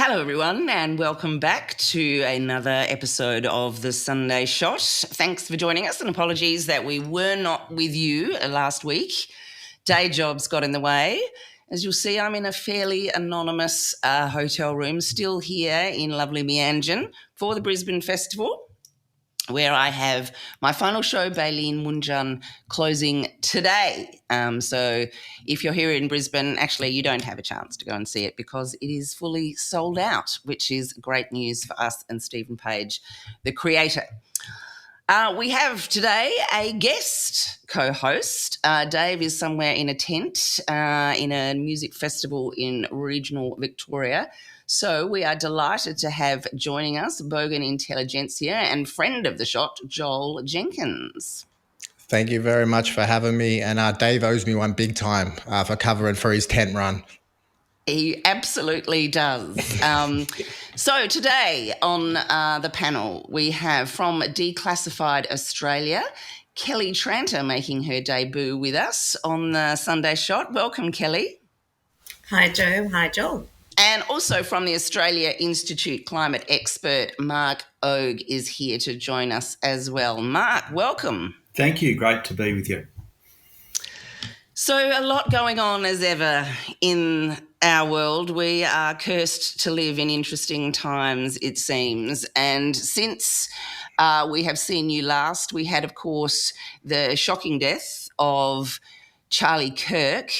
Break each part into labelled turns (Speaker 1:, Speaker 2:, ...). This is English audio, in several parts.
Speaker 1: Hello, everyone, and welcome back to another episode of the Sunday Shot. Thanks for joining us, and apologies that we were not with you last week. Day jobs got in the way. As you'll see, I'm in a fairly anonymous hotel room, still here in lovely Meanjin for the Brisbane Festival, where I have my final show, Baleen Munjan, closing today. So if you're here in Brisbane, actually you don't have a chance to go and see it because it is fully sold out, which is great news for us and Stephen Page, the creator. We have today a guest co-host. Dave is somewhere in a tent in a music festival in regional Victoria. So we are delighted to have joining us Bogan Intelligentsia and friend of the shot, Joel Jenkins.
Speaker 2: Thank you very much for having me. And Dave owes me one big time for covering for his tent run.
Speaker 1: He absolutely does. So today on the panel, we have from Declassified Australia, Kellie Tranter making her debut with us on the Sunday Shot. Welcome, Kellie.
Speaker 3: Hi, Joe. Hi, Joel.
Speaker 1: And also from the Australia Institute climate expert, Mark Ogge is here to join us as well. Mark, welcome.
Speaker 4: Thank you. Great to be with you.
Speaker 1: So a lot going on as ever in our world. We are cursed to live in interesting times, it seems. And since we have seen you last, we had, of course, the shocking death of Charlie Kirk,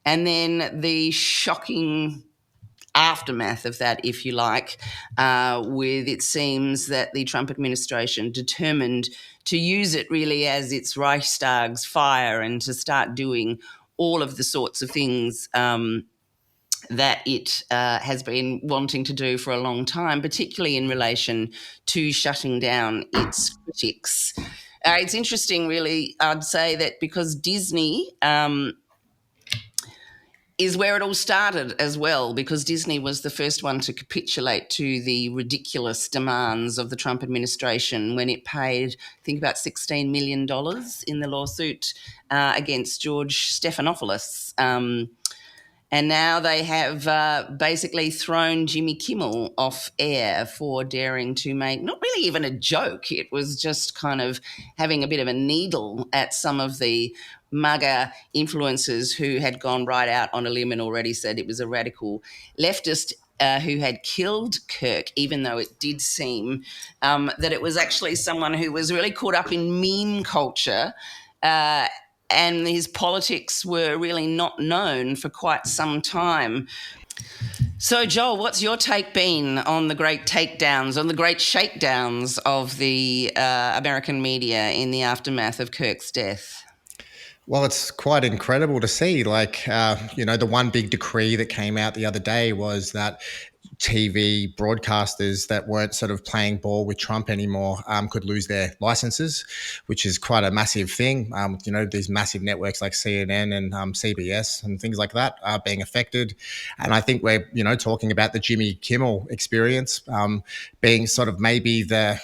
Speaker 1: and then the shocking aftermath of that, if you like, with it seems that the Trump administration determined to use it really as its Reichstag's fire and to start doing all of the sorts of things that it has been wanting to do for a long time, particularly in relation to shutting down its critics. It's interesting, really, I'd say that because Disney is where it all started as well, because Disney was the first one to capitulate to the ridiculous demands of the Trump administration when it paid, I think, about $16 million in the lawsuit against George Stephanopoulos. And now they have basically thrown Jimmy Kimmel off air for daring to make not really even a joke. It was just kind of having a bit of a needle at some of the MAGA influencers who had gone right out on a limb and already said it was a radical leftist who had killed Kirk, even though it did seem that it was actually someone who was really caught up in meme culture and his politics were really not known for quite some time. So, Joel, what's your take been on the great takedowns, on the great shakedowns of the American media in the aftermath of Kirk's death?
Speaker 2: Well, it's quite incredible to see. The one big decree that came out the other day was that TV broadcasters that weren't sort of playing ball with Trump anymore could lose their licenses, which is quite a massive thing. These massive networks like CNN and CBS and things like that are being affected. And I think we're, talking about the Jimmy Kimmel experience being sort of maybe the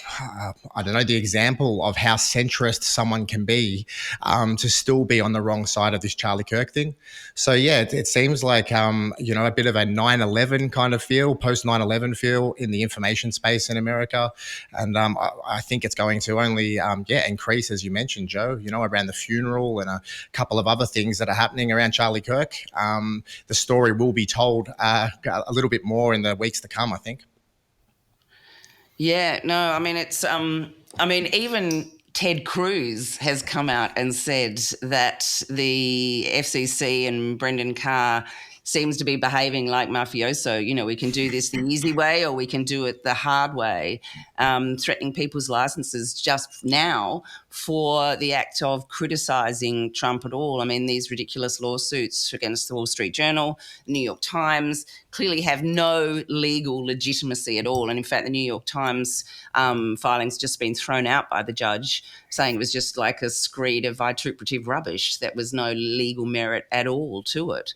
Speaker 2: example of how centrist someone can be to still be on the wrong side of this Charlie Kirk thing. So, yeah, it seems like, a bit of a 9/11 kind of feel, post 9/11 feel in the information space in America. And I think it's going to only, increase, as you mentioned, Joe, around the funeral and a couple of other things that are happening around Charlie Kirk. The story will be told a little bit more in the weeks to come, I think.
Speaker 1: Yeah, no, I mean, even Ted Cruz has come out and said that the FCC and Brendan Carr seems to be behaving like mafioso. We can do this the easy way or we can do it the hard way, threatening people's licenses just now for the act of criticising Trump at all. I mean, these ridiculous lawsuits against the Wall Street Journal, the New York Times, clearly have no legal legitimacy at all. And in fact, the New York Times filing's just been thrown out by the judge, saying it was just like a screed of vituperative rubbish that was no legal merit at all to it.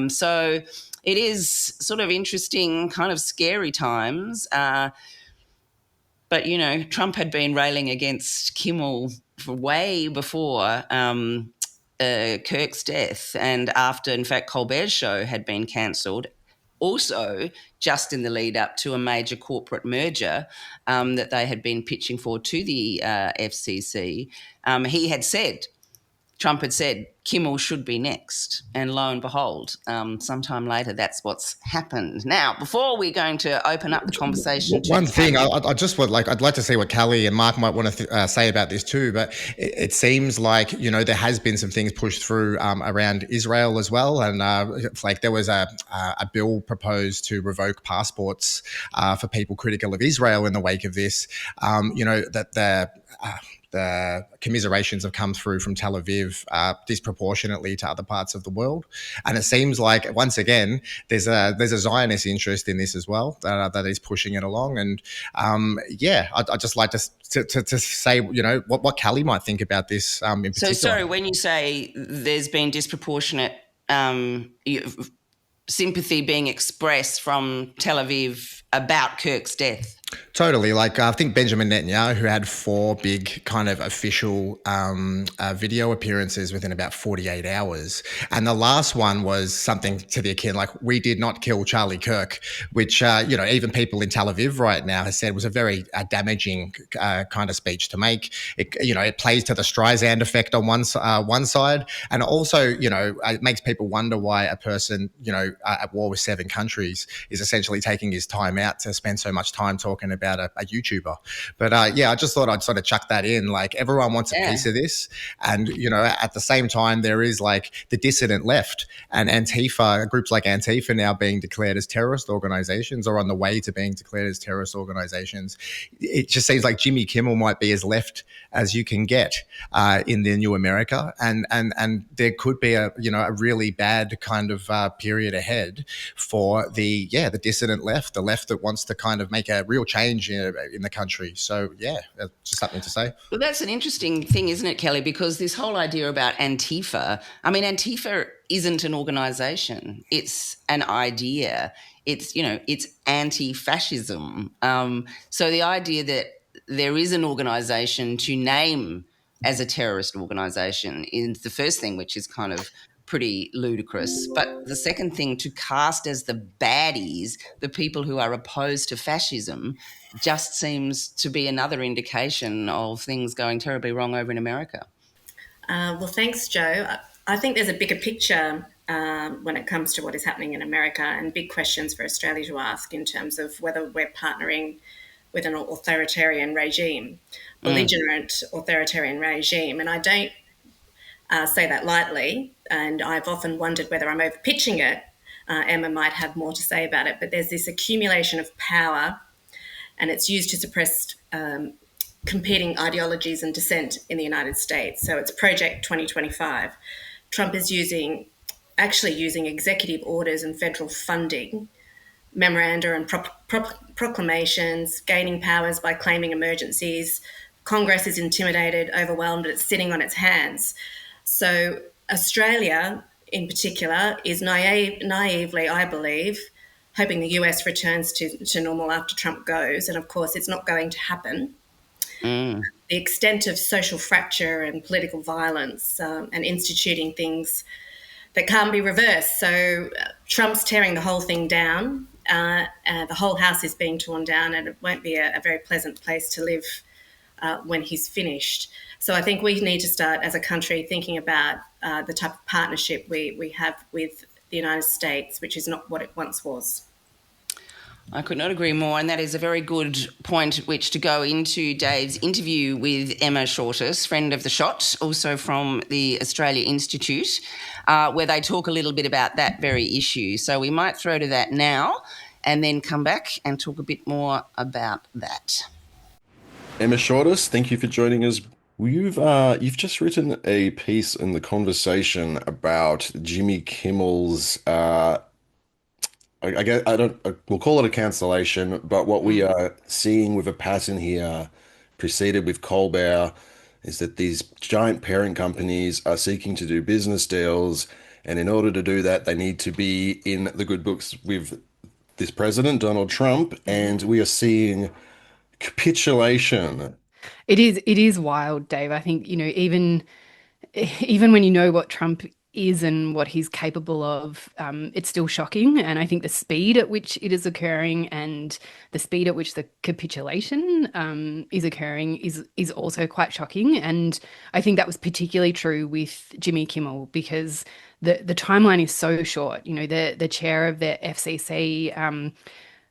Speaker 1: So it is sort of interesting, kind of scary times. But, Trump had been railing against Kimmel for way before Kirk's death and after, in fact, Colbert's show had been cancelled. Also, just in the lead up to a major corporate merger that they had been pitching for to the FCC, Trump had said Kimmel should be next. And lo and behold, sometime later, that's what's happened. Now, before we're going to open up the conversation to
Speaker 2: one thing, I'd like to see what Kellie and Mark might want to say about this too. But it seems like there has been some things pushed through around Israel as well, and like there was a bill proposed to revoke passports for people critical of Israel in the wake of this. That the commiserations have come through from Tel Aviv disproportionately to other parts of the world, and it seems like once again there's a Zionist interest in this as well that is pushing it along. And I'd just like to say what Kellie might think about this in particular.
Speaker 1: So sorry, when you say there's been disproportionate sympathy being expressed from Tel Aviv about Kirk's death.
Speaker 2: Totally. Like I think Benjamin Netanyahu, who had 4 big kind of official video appearances within about 48 hours. And the last one was something to the akin like, we did not kill Charlie Kirk, which, even people in Tel Aviv right now has said was a very damaging kind of speech to make. It plays to the Streisand effect on one side. And also, it makes people wonder why a person, at war with 7 countries is essentially taking his time out to spend so much time talking about a YouTuber. But I just thought I'd sort of chuck that in. Like everyone wants a piece of this. And, at the same time, there is like the dissident left and Antifa, groups like Antifa now being declared as terrorist organizations or on the way to being declared as terrorist organizations. It just seems like Jimmy Kimmel might be as left as you can get in the new America. And there could be a really bad kind of period ahead for the dissident left, the left that wants to kind of make a real change in the country. So, just something to say.
Speaker 1: Well, that's an interesting thing, isn't it, Kellie? Because this whole idea about Antifa, Antifa isn't an organisation. It's an idea. It's anti-fascism. So the idea that there is an organisation to name as a terrorist organisation is the first thing, which is kind of pretty ludicrous. But the second thing, to cast as the baddies the people who are opposed to fascism, just seems to be another indication of things going terribly wrong over in America.
Speaker 3: Well, thanks, Joe. I think there's a bigger picture when it comes to what is happening in America, and big questions for Australia to ask in terms of whether we're partnering with an authoritarian regime, belligerent authoritarian regime. And I don't say that lightly, and I've often wondered whether I'm overpitching it. Emma might have more to say about it, but there's this accumulation of power, and it's used to suppress competing ideologies and dissent in the United States. So it's Project 2025. Trump is using executive orders and federal funding, memoranda and proclamations, gaining powers by claiming emergencies. Congress is intimidated, overwhelmed, it's sitting on its hands. So Australia, in particular, is naively, I believe, hoping the US returns to normal after Trump goes. And, of course, it's not going to happen. The extent of social fracture and political violence and instituting things that can't be reversed. So Trump's tearing the whole thing down. The whole house is being torn down, and it won't be a very pleasant place to live when he's finished. So I think we need to start as a country thinking about the type of partnership we have with the United States, which is not what it once was.
Speaker 1: I could not agree more, and that is a very good point at which to go into Dave's interview with Emma Shortis, friend of the shot, also from the Australia Institute, where they talk a little bit about that very issue. So we might throw to that now and then come back and talk a bit more about that.
Speaker 5: Emma Shortis, thank you for joining us. You've just written a piece in The Conversation about Jimmy Kimmel's we'll call it a cancellation, but what we are seeing with a pattern here, preceded with Colbert, is that these giant parent companies are seeking to do business deals, and in order to do that, they need to be in the good books with this president, Donald Trump, and we are seeing capitulation.
Speaker 6: It is wild, Dave. I think, even when you know what Trump is and what he's capable of, it's still shocking. And I think the speed at which it is occurring and the speed at which the capitulation is occurring is also quite shocking. And I think that was particularly true with Jimmy Kimmel, because the timeline is so short. You know, the chair of the FCC,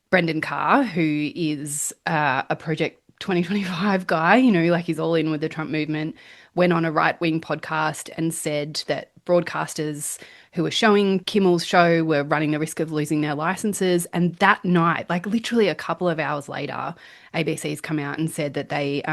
Speaker 6: Brendan Carr, who is a Project 2025 guy, you know, like he's all in with the Trump movement, went on a right-wing podcast and said that broadcasters who were showing Kimmel's show were running the risk of losing their licenses. And that night, like literally a couple of hours later, ABC's come out and said that they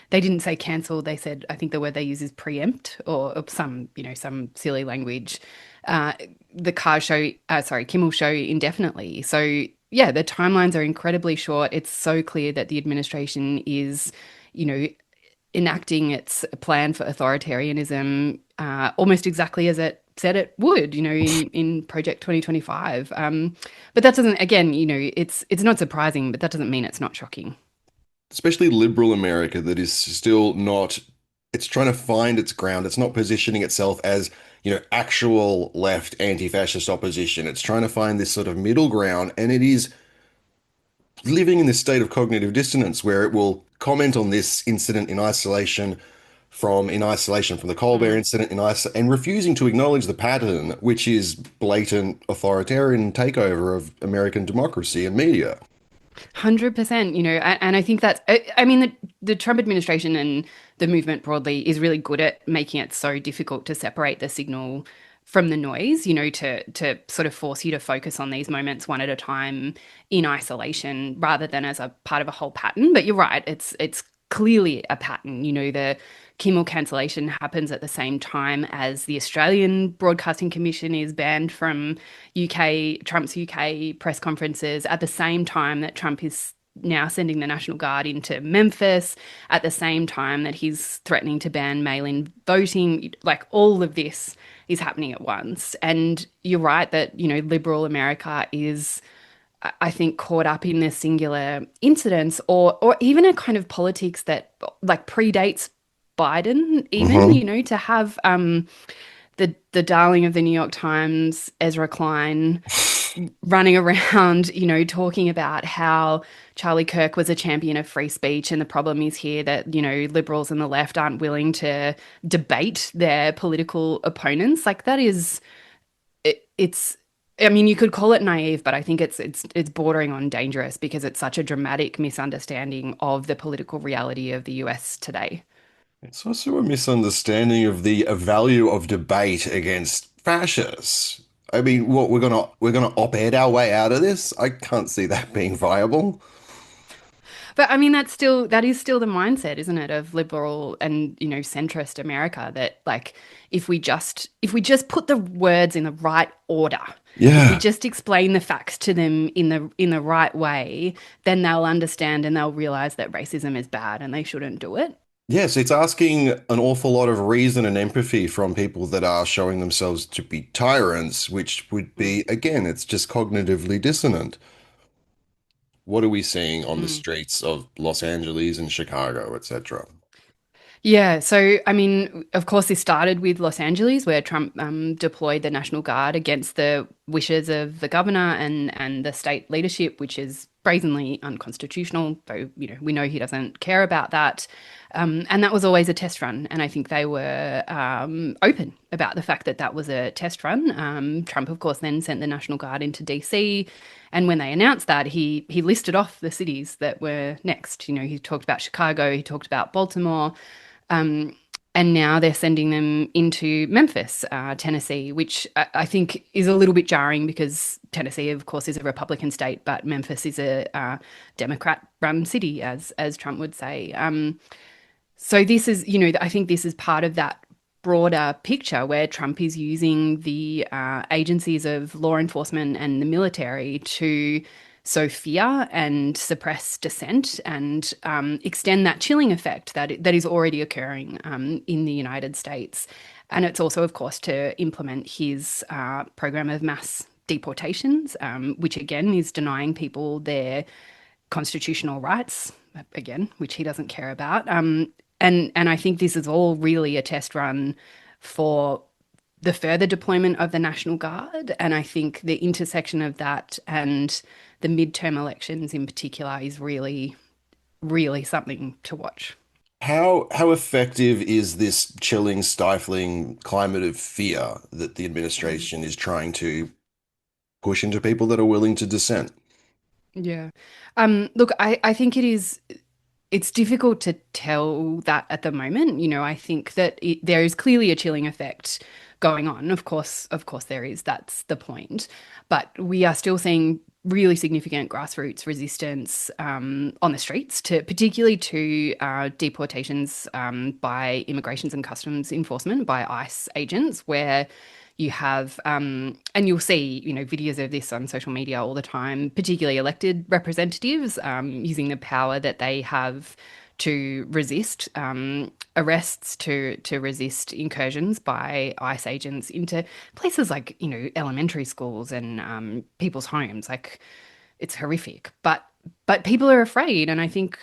Speaker 6: didn't say cancel. They said, I think the word they use is preempt, or some, you know, some silly language, the Kimmel show indefinitely. So yeah, the timelines are incredibly short. It's so clear that the administration is, you know, enacting its plan for authoritarianism almost exactly as it said it would, you know, in Project 2025. But that doesn't, again, you know, it's not surprising, but that doesn't mean it's not shocking.
Speaker 5: Especially liberal America, that is still not, it's trying to find its ground. It's not positioning itself as, you know, actual left anti-fascist opposition. It's trying to find this sort of middle ground, and it is living in this state of cognitive dissonance where it will comment on this incident in isolation from the Colbert incident and refusing to acknowledge the pattern, which is blatant authoritarian takeover of American democracy and media.
Speaker 6: 100%, you know, and I think that's, I mean, the Trump administration and the movement broadly is really good at making it so difficult to separate the signal from the noise, you know, to sort of force you to focus on these moments one at a time in isolation rather than as a part of a whole pattern. But you're right, it's clearly a pattern. You know, the Kimmel cancellation happens at the same time as the Australian Broadcasting Commission is banned from Trump's UK press conferences, at the same time that Trump is now sending the National Guard into Memphis, at the same time that he's threatening to ban mail-in voting. Like, all of this is happening at once. And you're right that, you know, liberal America is, I think, caught up in this singular incidents or even a kind of politics that like predates Biden even, you know, to have the darling of the New York Times, Ezra Klein, running around, you know, talking about how Charlie Kirk was a champion of free speech. And the problem is here that, you know, liberals and the left aren't willing to debate their political opponents. Like, that is, it's, I mean, you could call it naive, but I think it's bordering on dangerous because it's such a dramatic misunderstanding of the political reality of the US today.
Speaker 5: It's also a misunderstanding of the value of debate against fascists. I mean, what, we're gonna op-ed our way out of this? I can't see that being viable.
Speaker 6: But I mean, that is still the mindset, isn't it, of liberal and, you know, centrist America, that like if we just put the words in the right order, if we just explain the facts to them in the right way, then they'll understand and they'll realize that racism is bad and they shouldn't do it.
Speaker 5: Yes, it's asking an awful lot of reason and empathy from people that are showing themselves to be tyrants, which would be, again, it's just cognitively dissonant. What are we seeing on the streets of Los Angeles and Chicago, etc.?
Speaker 6: Yeah, so I mean, of course, this started with Los Angeles, where Trump deployed the National Guard against the wishes of the governor and the state leadership, which is brazenly unconstitutional. Though, you know, we know he doesn't care about that, and that was always a test run. And I think they were open about the fact that that was a test run. Trump, of course, then sent the National Guard into DC. And when they announced that, he listed off the cities that were next. You know, he talked about Chicago, he talked about Baltimore. And now they're sending them into Memphis, Tennessee, which I think is a little bit jarring because Tennessee, of course, is a Republican state, but Memphis is a Democrat-run city, as Trump would say. So this is, you know, I think this is part of that broader picture where Trump is using the agencies of law enforcement and the military to sow fear and suppress dissent and extend that chilling effect that is already occurring in the United States. And it's also, of course, to implement his program of mass deportations, which again is denying people their constitutional rights, again, which he doesn't care about. And I think this is all really a test run for the further deployment of the National Guard. And I think the intersection of that and the midterm elections in particular is really, really something to watch.
Speaker 5: How effective is this chilling, stifling climate of fear that the administration is trying to push into people that are willing to dissent?
Speaker 6: Yeah. Look, I think it's difficult to tell that at the moment. I think that there is clearly a chilling effect going on. Of course there is. That's the point. But we are still seeing really significant grassroots resistance on the streets, particularly to deportations by immigrations and customs enforcement by ICE agents, where you have, and you'll see, videos of this on social media all the time, particularly elected representatives using the power that they have to resist arrests, to resist incursions by ICE agents into places like, elementary schools and people's homes. Like, it's horrific. But people are afraid, and I think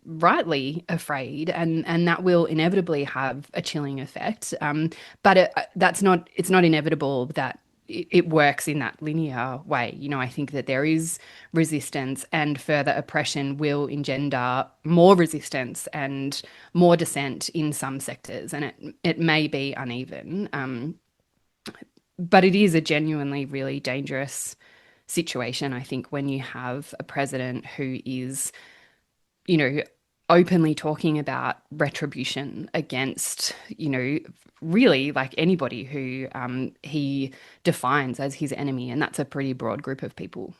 Speaker 6: rightly afraid, and that will inevitably have a chilling effect. But it's not inevitable that it works in that linear way. I think that there is resistance, and further oppression will engender more resistance and more dissent in some sectors, and it may be uneven. But it is a genuinely really dangerous situation, I think, when you have a president who is, openly talking about retribution against, really like anybody who he defines as his enemy. And that's a pretty broad group of people.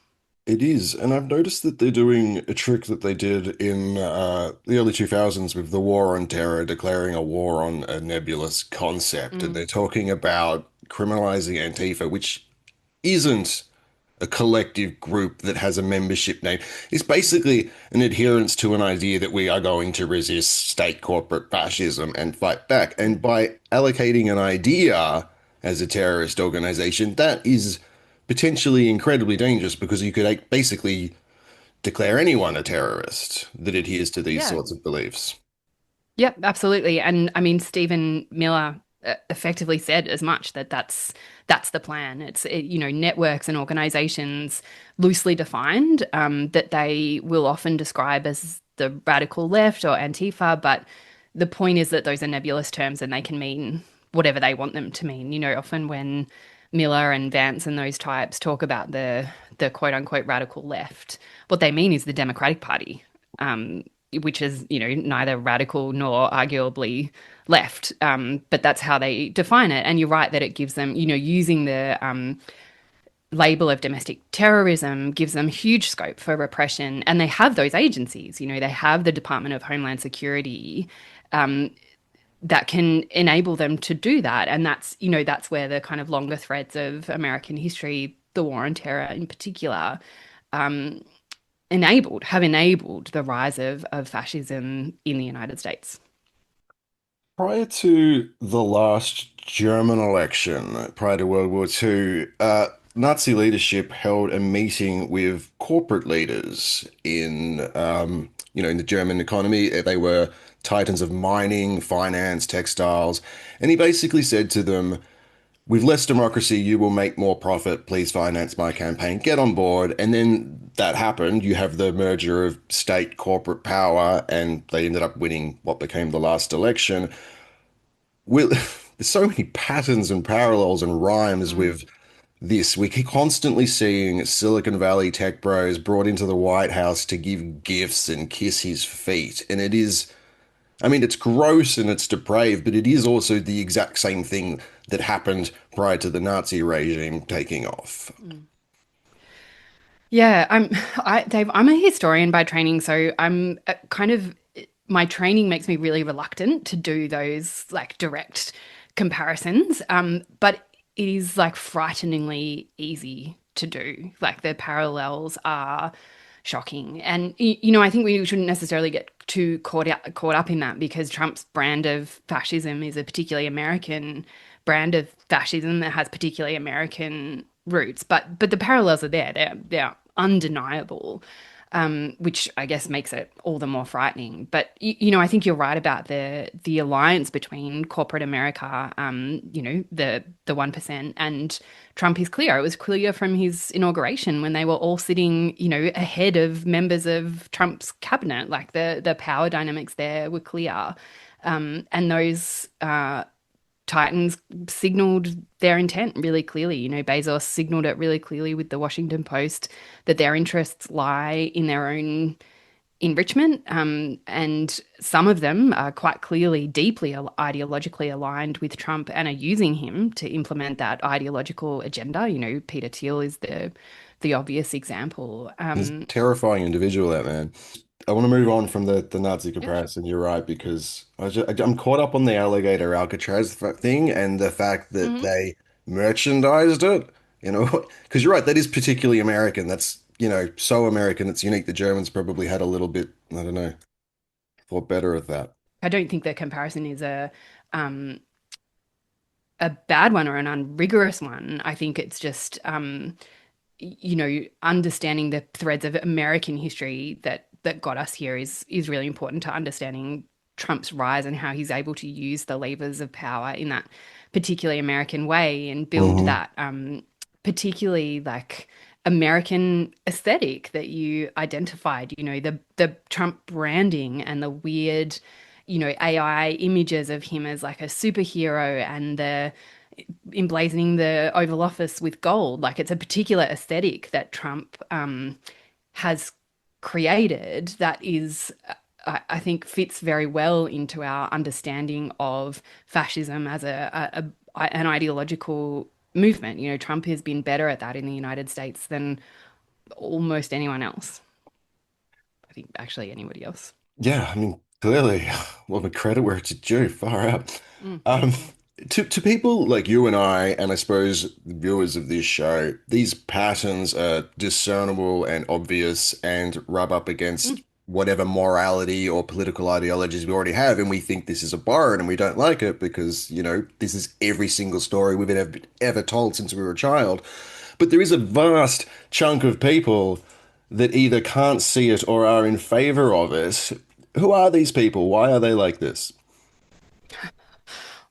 Speaker 5: It is, and I've noticed that they're doing a trick that they did in the early 2000s with the war on terror, declaring a war on a nebulous concept. And they're talking about criminalizing Antifa, which isn't a collective group that has a membership name. It's basically an adherence to an idea that we are going to resist state corporate fascism and fight back. And by allocating an idea as a terrorist organization, that is potentially incredibly dangerous, because you could basically declare anyone a terrorist that adheres to these
Speaker 6: Yeah.
Speaker 5: sorts of beliefs.
Speaker 6: Yep, absolutely. And I mean, Stephen Miller effectively said as much, that's the plan. It's networks and organizations loosely defined that they will often describe as the radical left or Antifa, but the point is that those are nebulous terms and they can mean whatever they want them to mean. Often when Miller and Vance and those types talk about the quote unquote radical left, what they mean is the Democratic Party, which is, neither radical nor arguably left. But that's how they define it. And you're right that it gives them, using the label of domestic terrorism gives them huge scope for repression. And they have those agencies, they have the Department of Homeland Security that can enable them to do that. And that's where the kind of longer threads of American history, the war on terror in particular, have enabled the rise of fascism in the United States.
Speaker 5: Prior to the last German election, prior to World War II, Nazi leadership held a meeting with corporate leaders in the German economy. They were titans of mining, finance, textiles, and he basically said to them, with less democracy, you will make more profit. Please finance my campaign. Get on board. And then that happened. You have the merger of state corporate power, and they ended up winning what became the last election. There's so many patterns and parallels and rhymes with this. We keep constantly seeing Silicon Valley tech bros brought into the White House to give gifts and kiss his feet. And it is, I mean, it's gross and it's depraved, but it is also the exact same thing that happened prior to the Nazi regime taking off.
Speaker 6: Yeah, Dave, I'm a historian by training, so I'm my training makes me really reluctant to do those like direct comparisons. But it is like frighteningly easy to do. Like the parallels are shocking. And I think we shouldn't necessarily get too caught up in that, because Trump's brand of fascism is a particularly American brand of fascism that has particularly American roots. But the parallels are there. They're undeniable. which I guess makes it all the more frightening. But I think you're right about the alliance between corporate America, the 1%, and Trump is clear. It was clear from his inauguration when they were all sitting, ahead of members of Trump's cabinet. Like the power dynamics there were clear, and those Titans signaled their intent really clearly. Bezos signaled it really clearly with the Washington Post that their interests lie in their own enrichment. And some of them are quite clearly deeply ideologically aligned with Trump and are using him to implement that ideological agenda. Peter Thiel is the obvious example.
Speaker 5: He's a terrifying individual, that man. I want to move on from the Nazi
Speaker 6: Yeah.
Speaker 5: comparison. You're right, because I'm caught up on the alligator Alcatraz thing and the fact that they merchandised it, because you're right, that is particularly American. That's, so American, it's unique. The Germans probably had a little bit, I don't know, thought better of that.
Speaker 6: I don't think the comparison is a bad one or an unrigorous one. I think it's just understanding the threads of American history that got us here is really important to understanding Trump's rise and how he's able to use the levers of power in that particularly American way and build that particularly like American aesthetic that you identified, the Trump branding and the weird, AI images of him as like a superhero and the emblazoning the Oval Office with gold. Like it's a particular aesthetic that Trump has created that is, I think, fits very well into our understanding of fascism as an ideological movement. Trump has been better at that in the United States than almost anyone else. I think actually anybody else.
Speaker 5: Yeah, I mean, clearly, well, the credit where it's due, far out. Um, to people like you and I suppose the viewers of this show, these patterns are discernible and obvious and rub up against whatever morality or political ideologies we already have, and we think this is a borrowed and we don't like it because, this is every single story we've ever told since we were a child. But there is a vast chunk of people that either can't see it or are in favor of it. Who are these people? Why are they like this?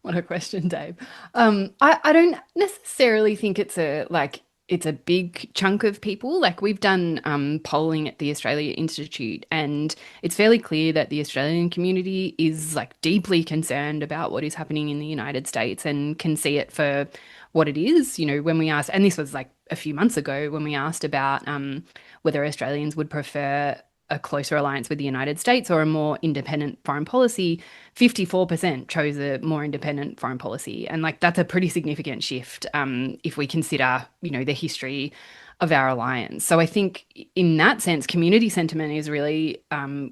Speaker 6: What a question, Dave. I don't necessarily think it's a big chunk of people. Like we've done polling at the Australia Institute, and it's fairly clear that the Australian community is like deeply concerned about what is happening in the United States and can see it for what it is. When we asked, and this was like a few months ago, when we asked about whether Australians would prefer a closer alliance with the United States or a more independent foreign policy, 54% chose a more independent foreign policy. And like that's a pretty significant shift if we consider, the history of our alliance. So I think in that sense, community sentiment is really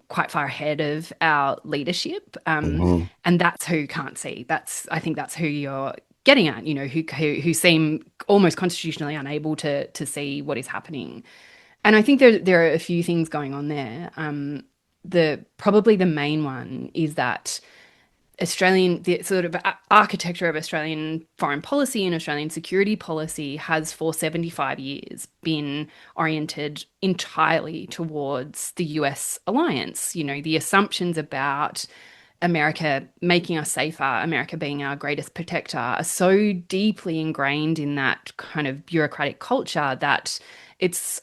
Speaker 6: quite far ahead of our leadership. And that's who can't see. I think that's who you're getting at, who seem almost constitutionally unable to see what is happening. And I think there are a few things going on there. Probably the main one is that the sort of architecture of Australian foreign policy and Australian security policy has for 75 years been oriented entirely towards the US alliance. The assumptions about America making us safer, America being our greatest protector, are so deeply ingrained in that kind of bureaucratic culture that it's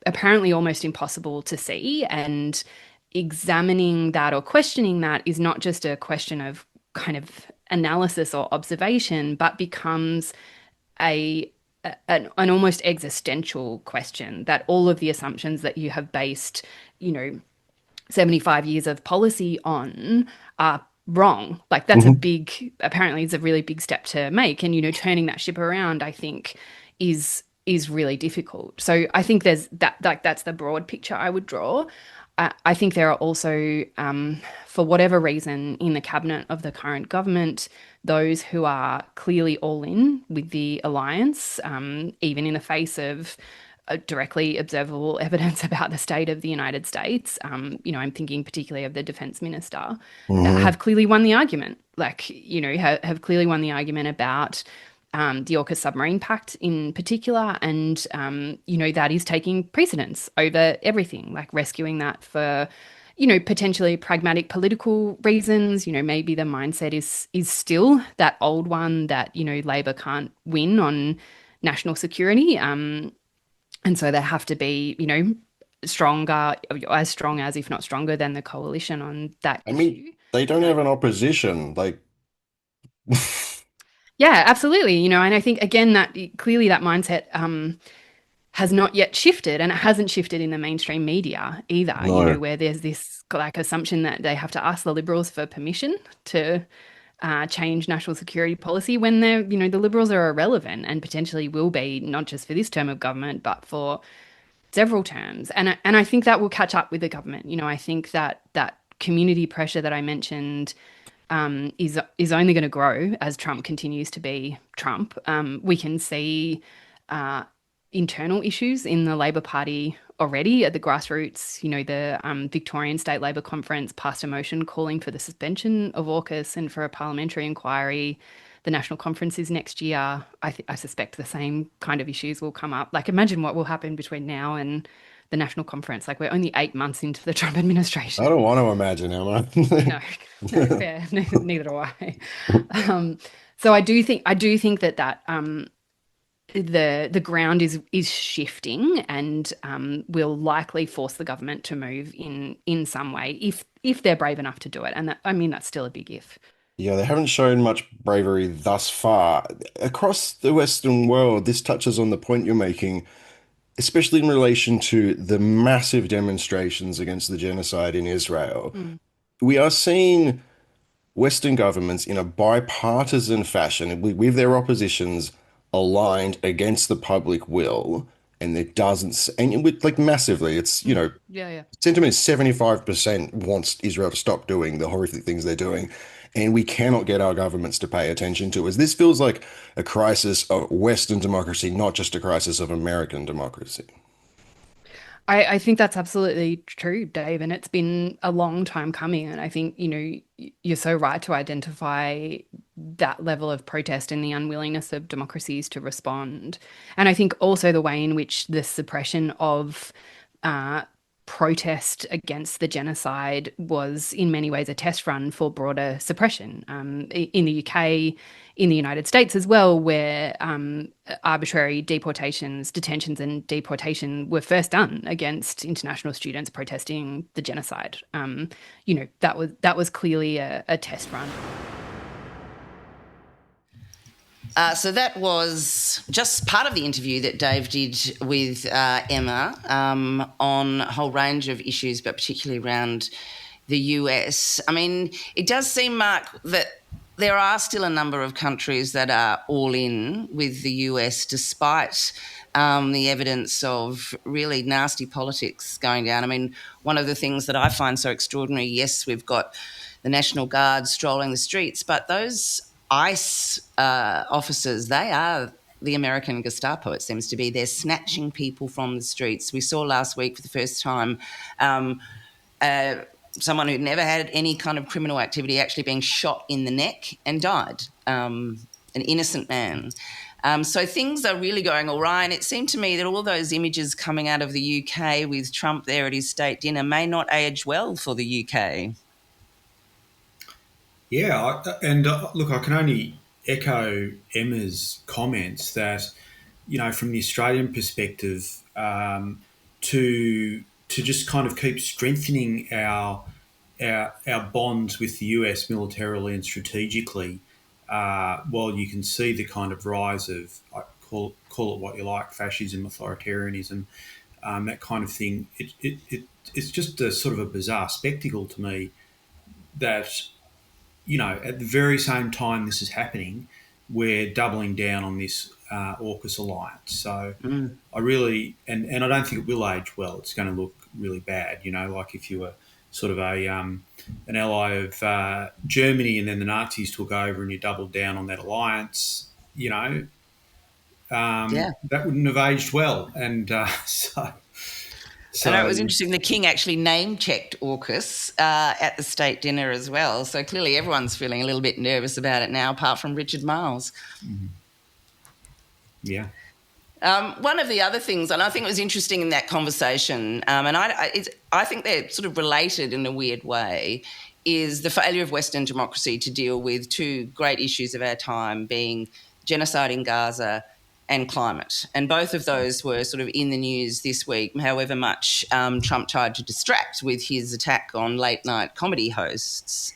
Speaker 6: apparently almost impossible to see. And examining that or questioning that is not just a question of kind of analysis or observation, but becomes an almost existential question that all of the assumptions that you have based, 75 years of policy on are wrong. Like that's apparently it's a really big step to make. And, turning that ship around, I think is really difficult. So I think there's that's the broad picture I would draw. I think there are also, for whatever reason, in the cabinet of the current government, those who are clearly all in with the alliance, even in the face of directly observable evidence about the state of the United States. I'm thinking particularly of the defense minister, have clearly won the argument. Have clearly won the argument about the Aukus submarine pact in particular. And, that is taking precedence over everything, like rescuing that for, potentially pragmatic political reasons. Maybe the mindset is still that old one that, Labor can't win on national security. And so they have to be, stronger, as strong as, if not stronger than, the coalition on that issue.
Speaker 5: They don't have an opposition.
Speaker 6: Yeah, absolutely. And I think, again, that clearly that mindset has not yet shifted, and it hasn't shifted in the mainstream media either,
Speaker 5: No.
Speaker 6: where there's this assumption that they have to ask the Liberals for permission to change national security policy when they're, the Liberals are irrelevant and potentially will be, not just for this term of government, but for several terms. And I think that will catch up with the government. I think that community pressure that I mentioned is only going to grow as Trump continues to be Trump. We can see internal issues in the Labor Party already at the grassroots. The Victorian State Labor Conference passed a motion calling for the suspension of Aukus and for a parliamentary inquiry. The National Conference is next year. I suspect the same kind of issues will come up. Like, imagine what will happen between now and the National Conference. Like, we're only 8 months into the Trump administration.
Speaker 5: I don't want to imagine, Emma.
Speaker 6: No, fair. Neither do I. So I do think that the ground is shifting, and will likely force the government to move in some way if they're brave enough to do it. And that's still a big if.
Speaker 5: Yeah, they haven't shown much bravery thus far. Across the Western world, this touches on the point you're making, especially in relation to the massive demonstrations against the genocide in Israel. We are seeing Western governments in a bipartisan fashion, with their oppositions aligned against the public will, and it doesn't, and with massively, it's,
Speaker 6: Yeah.
Speaker 5: sentiment is 75% wants Israel to stop doing the horrific things they're doing. And we cannot get our governments to pay attention to us. This feels like a crisis of Western democracy, not just a crisis of American democracy.
Speaker 6: I think that's absolutely true, Dave, and it's been a long time coming. And I think, you're so right to identify that level of protest and the unwillingness of democracies to respond. And I think also the way in which the suppression of protest against the genocide was in many ways a test run for broader suppression in the UK, in the United States as well, where arbitrary detentions and deportation were first done against international students protesting the genocide. That was clearly a test run.
Speaker 1: So that was just part of the interview that Dave did with Emma on a whole range of issues, but particularly around the US. It does seem, Mark, that there are still a number of countries that are all in with the US despite the evidence of really nasty politics going down. One of the things that I find so extraordinary, yes, we've got the National Guard strolling the streets, but those ICE officers, they are the American Gestapo, it seems to be. They're snatching people from the streets. We saw last week for the first time someone who'd never had any kind of criminal activity actually being shot in the neck and died, an innocent man. So things are really going all right. And it seemed to me that all those images coming out of the UK with Trump there at his state dinner may not age well for the UK.
Speaker 4: Yeah, look, I can only echo Emma's comments that, from the Australian perspective, to just kind of keep strengthening our bonds with the US militarily and strategically, while you can see the kind of rise of, call it what you like, fascism, authoritarianism, that kind of thing. It's just a sort of a bizarre spectacle to me that, at the very same time this is happening, we're doubling down on this AUKUS alliance. So I really, and I don't think it will age well. It's going to look really bad, like if you were sort of an ally of Germany and then the Nazis took over and you doubled down on that alliance, that wouldn't have aged well. And So,
Speaker 1: I know it was interesting. The King actually name-checked AUKUS at the state dinner as well. So clearly everyone's feeling a little bit nervous about it now, apart from Richard Marles.
Speaker 4: Yeah.
Speaker 1: One of the other things, and I think it was interesting in that conversation, and I think they're sort of related in a weird way, is the failure of Western democracy to deal with two great issues of our time, being genocide in Gaza and climate. And both of those were sort of in the news this week, however much Trump tried to distract with his attack on late-night comedy hosts.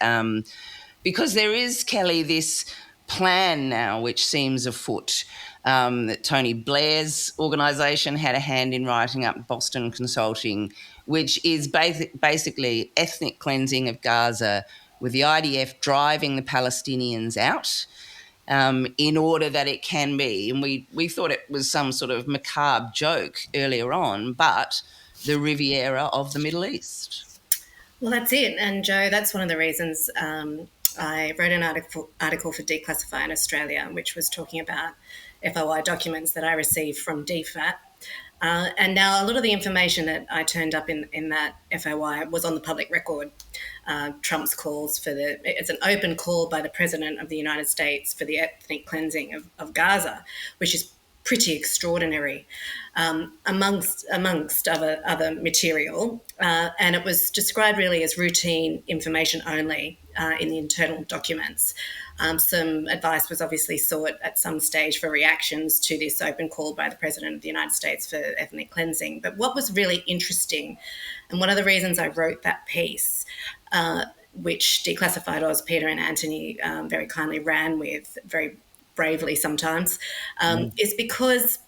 Speaker 1: Because there is, Kellie, this plan now which seems afoot, that Tony Blair's organisation had a hand in writing up, Boston Consulting, which is basically ethnic cleansing of Gaza, with the IDF driving the Palestinians out in order that it can be, and we thought it was some sort of macabre joke earlier on, but the Riviera of the Middle East.
Speaker 3: Well, that's it. And Joe, that's one of the reasons I wrote an article for Declassified Australia, which was talking about FOI documents that I received from DFAT. And now a lot of the information that I turned up in that FOI was on the public record. Trump's calls it's an open call by the President of the United States for the ethnic cleansing of Gaza, which is pretty extraordinary, amongst other material. And it was described really as routine information only in the internal documents. Some advice was obviously sought at some stage for reactions to this open call by the President of the United States for ethnic cleansing. But what was really interesting, and one of the reasons I wrote that piece, which Declassified Oz, Peter and Anthony very kindly ran with, very bravely sometimes, is because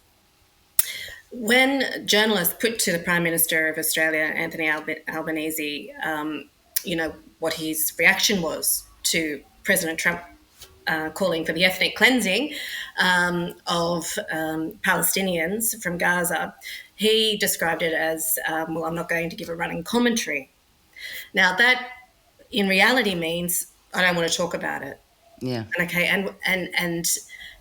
Speaker 3: when journalists put to the Prime Minister of Australia, Anthony Albanese, what his reaction was to President Trump calling for the ethnic cleansing of Palestinians from Gaza, he described it as, well, I'm not going to give a running commentary. Now, that in reality means I don't want to talk about it.
Speaker 1: Yeah.
Speaker 3: Okay, and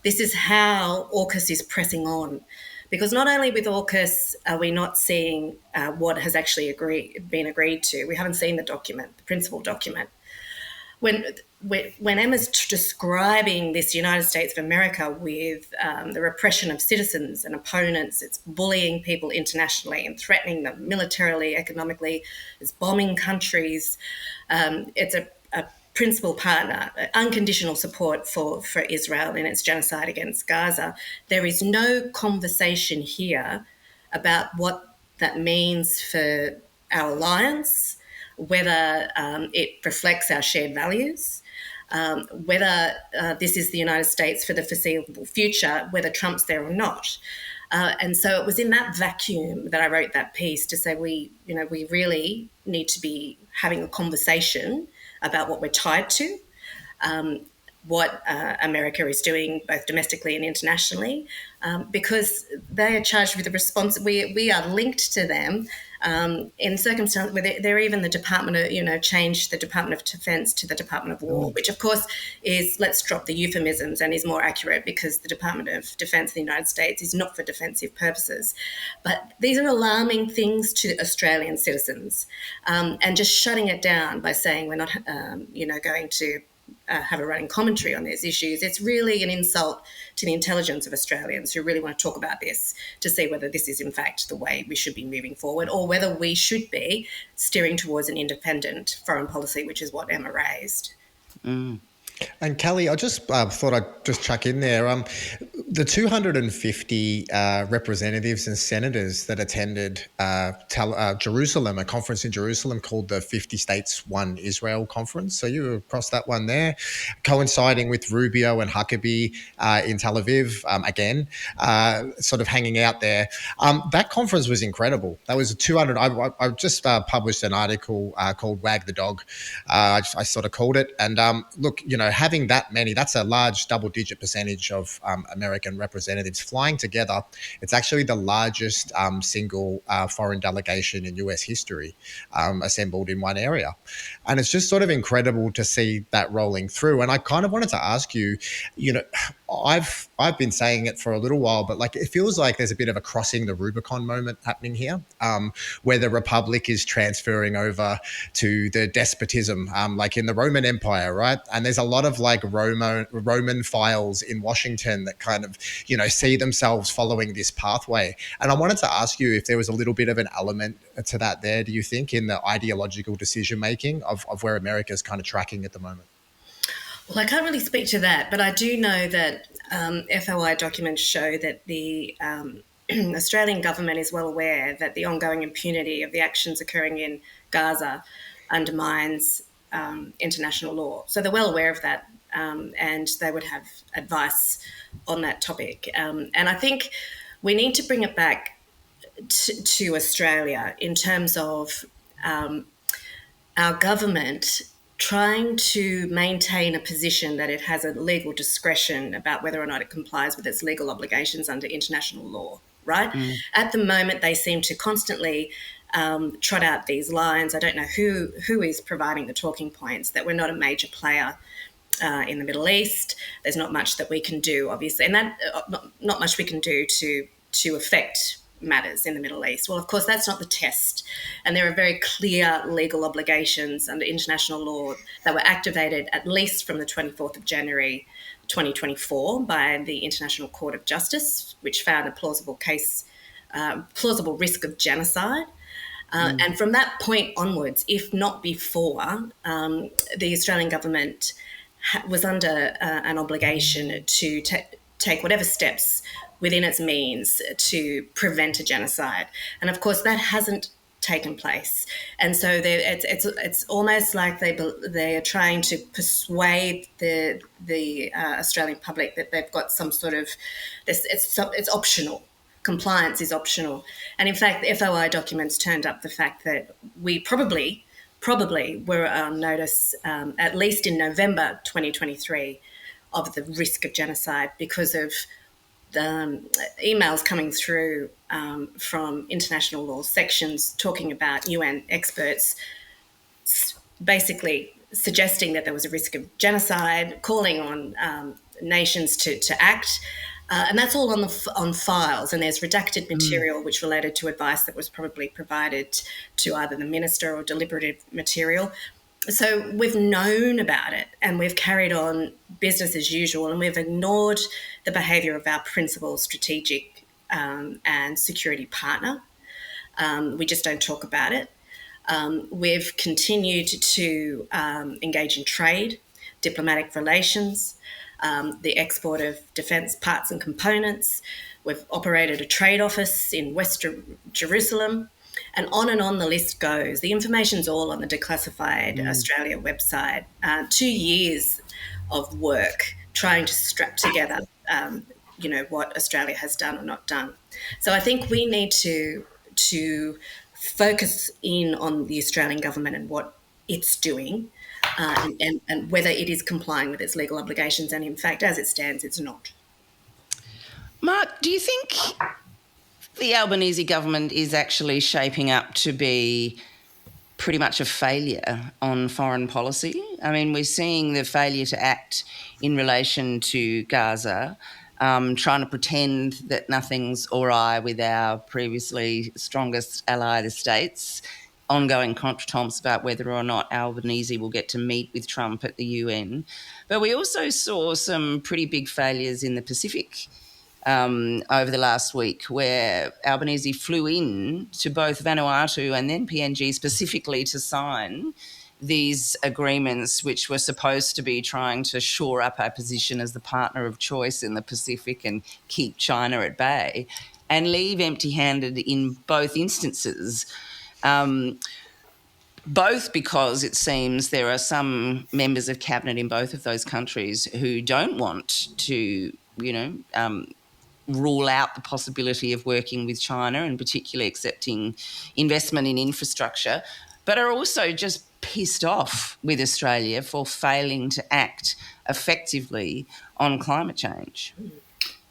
Speaker 3: this is how Aukus is pressing on, because not only with Aukus are we not seeing what has actually been agreed to. We haven't seen the document, the principal document. When Emma's describing this United States of America with the repression of citizens and opponents, it's bullying people internationally and threatening them militarily, economically, it's bombing countries, it's a principal partner, unconditional support for Israel in its genocide against Gaza. There is no conversation here about what that means for our alliance, whether it reflects our shared values, whether this is the United States for the foreseeable future, whether Trump's there or not. And so it was in that vacuum that I wrote that piece to say we really need to be having a conversation about what we're tied to, what America is doing both domestically and internationally, because they are charged with the responsibility. We are linked to them in circumstances where they're even the Department of, changed the Department of Defense to the Department of War, which of course is, let's drop the euphemisms, and is more accurate because the Department of Defense of the United States is not for defensive purposes. But these are alarming things to Australian citizens, and just shutting it down by saying we're not, going to have a running commentary on these issues. It's really an insult to the intelligence of Australians who really want to talk about this, to see whether this is in fact the way we should be moving forward, or whether we should be steering towards an independent foreign policy, which is what Emma raised.
Speaker 2: And Kellie, I just thought I'd just chuck in there. The 250 representatives and senators that attended Jerusalem, a conference in Jerusalem called the 50 States One Israel Conference. So you were across that one there, coinciding with Rubio and Huckabee in Tel Aviv again, sort of hanging out there. That conference was incredible. That was 200. I just published an article called Wag the Dog. I sort of called it. And look, having that many, that's a large double-digit percentage of American representatives flying together. It's actually the largest single foreign delegation in US history assembled in one area. And it's just sort of incredible to see that rolling through. And I kind of wanted to ask you, I've been saying it for a little while, but like it feels like there's a bit of a crossing the Rubicon moment happening here, where the Republic is transferring over to the despotism, like in the Roman Empire, right? And there's a lot of like Roman files in Washington that kind of, see themselves following this pathway. And I wanted to ask you if there was a little bit of an element to that there, do you think, in the ideological decision making of where America's kind of tracking at the moment?
Speaker 3: Well, I can't really speak to that, but I do know that FOI documents show that the Australian government is well aware that the ongoing impunity of the actions occurring in Gaza undermines international law. So they're well aware of that, and they would have advice on that topic. And I think we need to bring it back to Australia in terms of our government trying to maintain a position that it has a legal discretion about whether or not it complies with its legal obligations under international law, right? At the moment, they seem to constantly trot out these lines. I don't know who is providing the talking points, that we're not a major player in the Middle East. There's not much that we can do, obviously, and that not much we can do to affect matters in the Middle East. Well, of course, that's not the test. And there are very clear legal obligations under international law that were activated at least from the 24th of January 2024 by the International Court of Justice, which found a plausible risk of genocide. And from that point onwards, if not before, the Australian government was under an obligation to take whatever steps within its means to prevent a genocide. And of course, that hasn't taken place. And so it's almost like they are trying to persuade the Australian public that they've got some sort of, it's optional. Compliance is optional. And in fact, the FOI documents turned up the fact that we probably were on notice, at least in November 2023, of the risk of genocide because of the emails coming through from international law sections talking about UN experts basically suggesting that there was a risk of genocide, calling on nations to act. And that's all on files, and there's redacted material which related to advice that was probably provided to either the minister or deliberative material. So we've known about it and we've carried on business as usual, and we've ignored the behaviour of our principal strategic and security partner. We just don't talk about it. We've continued to engage in trade, diplomatic relations, the export of defence parts and components. We've operated a trade office in West Jerusalem. And on the list goes. The information's all on the Declassified Australia website. 2 years of work trying to strap together, what Australia has done or not done. So I think we need to focus in on the Australian government and what it's doing, and whether it is complying with its legal obligations. And in fact, as it stands, it's not.
Speaker 1: Mark, do you think the Albanese government is actually shaping up to be pretty much a failure on foreign policy? I mean, we're seeing the failure to act in relation to Gaza, trying to pretend that nothing's all right with our previously strongest ally, the States, ongoing contretemps about whether or not Albanese will get to meet with Trump at the UN. But we also saw some pretty big failures in the Pacific over the last week, where Albanese flew in to both Vanuatu and then PNG specifically to sign these agreements, which were supposed to be trying to shore up our position as the partner of choice in the Pacific and keep China at bay, and leave empty-handed in both instances. Both because it seems there are some members of cabinet in both of those countries who don't want to, rule out the possibility of working with China and particularly accepting investment in infrastructure, but are also just pissed off with Australia for failing to act effectively on climate change.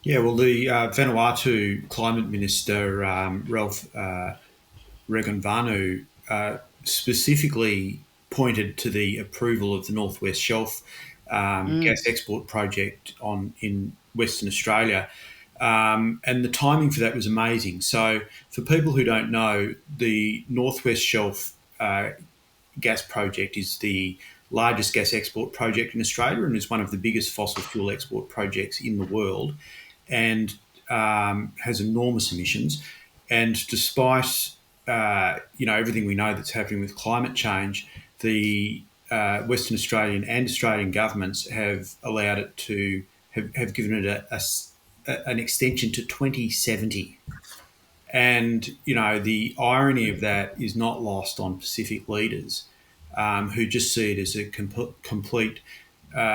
Speaker 4: Yeah, well, the Vanuatu Climate Minister, Ralph Regenvanu, specifically pointed to the approval of the Northwest Shelf gas export project in Western Australia. And the timing for that was amazing. So for people who don't know, the North West Shelf gas project is the largest gas export project in Australia and is one of the biggest fossil fuel export projects in the world, and has enormous emissions. And despite everything we know that's happening with climate change, the Western Australian and Australian governments have allowed it to have given it an extension to 2070. And, the irony of that is not lost on Pacific leaders who just see it as a complete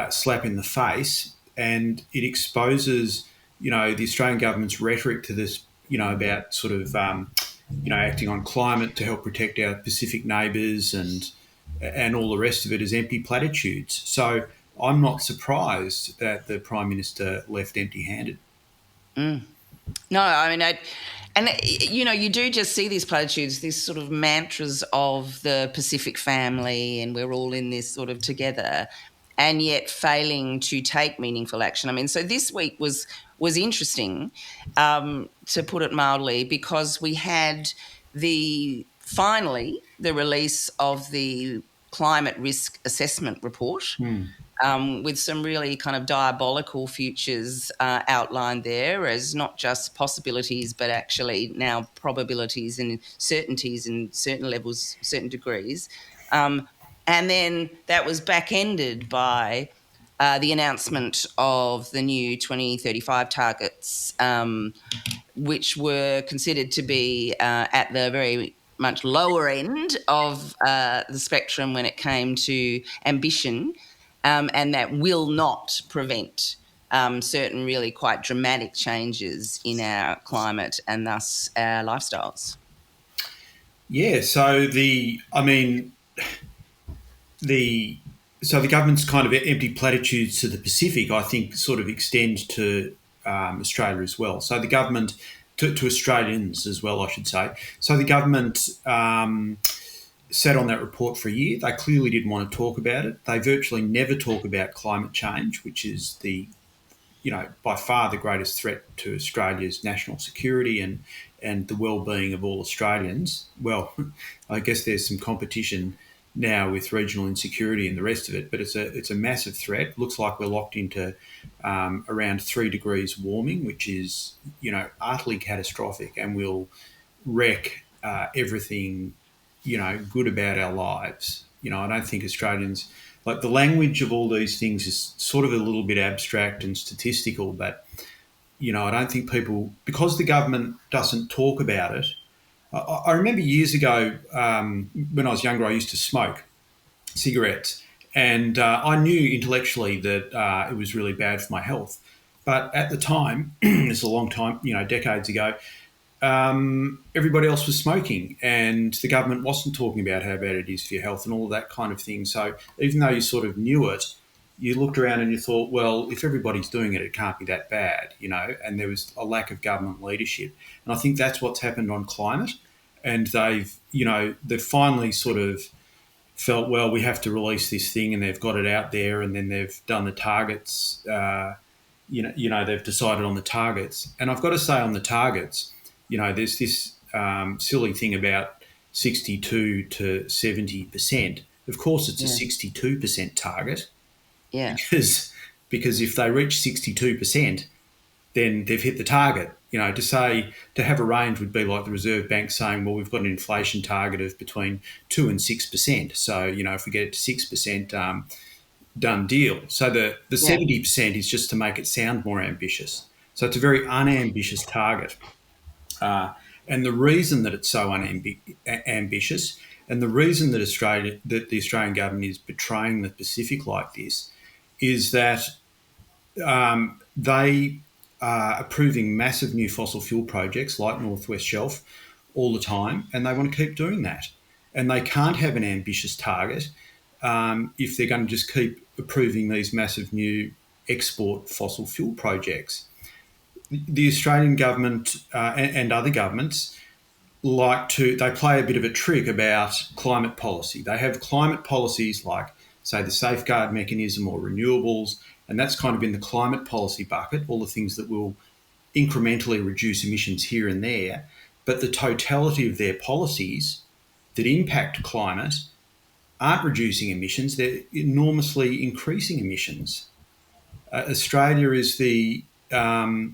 Speaker 4: slap in the face. And it exposes, the Australian government's rhetoric to this, about sort of, acting on climate to help protect our Pacific neighbours and all the rest of it as empty platitudes. So I'm not surprised that the Prime Minister left empty-handed.
Speaker 1: No, I mean, you do just see these platitudes, these sort of mantras of the Pacific family, and we're all in this sort of together, and yet failing to take meaningful action. I mean, so this week was interesting, to put it mildly, because we had finally the release of the climate risk assessment report. With some really kind of diabolical futures outlined there as not just possibilities, but actually now probabilities and certainties in certain levels, certain degrees. And then that was back-ended by the announcement of the new 2035 targets, which were considered to be at the very much lower end of the spectrum when it came to ambition. And that will not prevent certain really quite dramatic changes in our climate and thus our lifestyles.
Speaker 4: Yeah, so the government's kind of empty platitudes to the Pacific, I think, sort of extend to Australia as well. So the government, to Australians as well, I should say. So the government sat on that report for a year. They clearly didn't want to talk about it. They virtually never talk about climate change, which is by far the greatest threat to Australia's national security and the well-being of all Australians. Well, I guess there's some competition now with regional insecurity and the rest of it, but it's a massive threat. Looks like we're locked into around 3 degrees warming, which is utterly catastrophic and will wreck everything good about our lives. I don't think Australians, like, the language of all these things is sort of a little bit abstract and statistical, but, I don't think people, because the government doesn't talk about it. I remember years ago when I was younger, I used to smoke cigarettes, and I knew intellectually that it was really bad for my health. But at the time, it's a long time, decades ago, everybody else was smoking and the government wasn't talking about how bad it is for your health and all of that kind of thing. So even though you sort of knew it, you looked around and you thought, well, if everybody's doing it, it can't be that bad, and there was a lack of government leadership. And I think that's what's happened on climate. And they've finally sort of felt, well, we have to release this thing, and they've got it out there, and then they've done the targets, they've decided on the targets. And I've got to say, on the targets, there's this silly thing about 62 to 70%. Of course, it's a 62% target.
Speaker 1: Yeah.
Speaker 4: Because if they reach 62%, then they've hit the target. To have a range would be like the Reserve Bank saying, well, we've got an inflation target of between 2 and 6%. So, if we get it to 6%, done deal. So the 70% is just to make it sound more ambitious. So it's a very unambitious target. And the reason that it's so ambitious, and the reason that the Australian government is betraying the Pacific like this, is that they are approving massive new fossil fuel projects like North West Shelf all the time, and they want to keep doing that. And they can't have an ambitious target if they're going to just keep approving these massive new export fossil fuel projects. The Australian government and other governments they play a bit of a trick about climate policy. They have climate policies like say, the safeguard mechanism or renewables, and that's kind of in the climate policy bucket, all the things that will incrementally reduce emissions here and there. But the totality of their policies that impact climate aren't reducing emissions, they're enormously increasing emissions. Australia is the a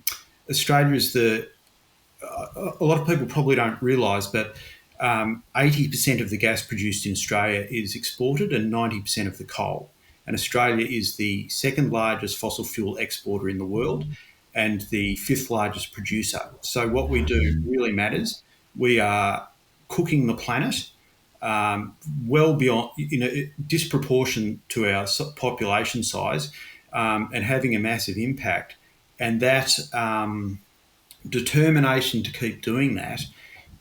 Speaker 4: lot of people probably don't realise, but 80% of the gas produced in Australia is exported and 90% of the coal. And Australia is the second largest fossil fuel exporter in the world and the fifth largest producer. So what we do really matters. We are cooking the planet well beyond, disproportionate to our population size, and having a massive impact. And that determination to keep doing that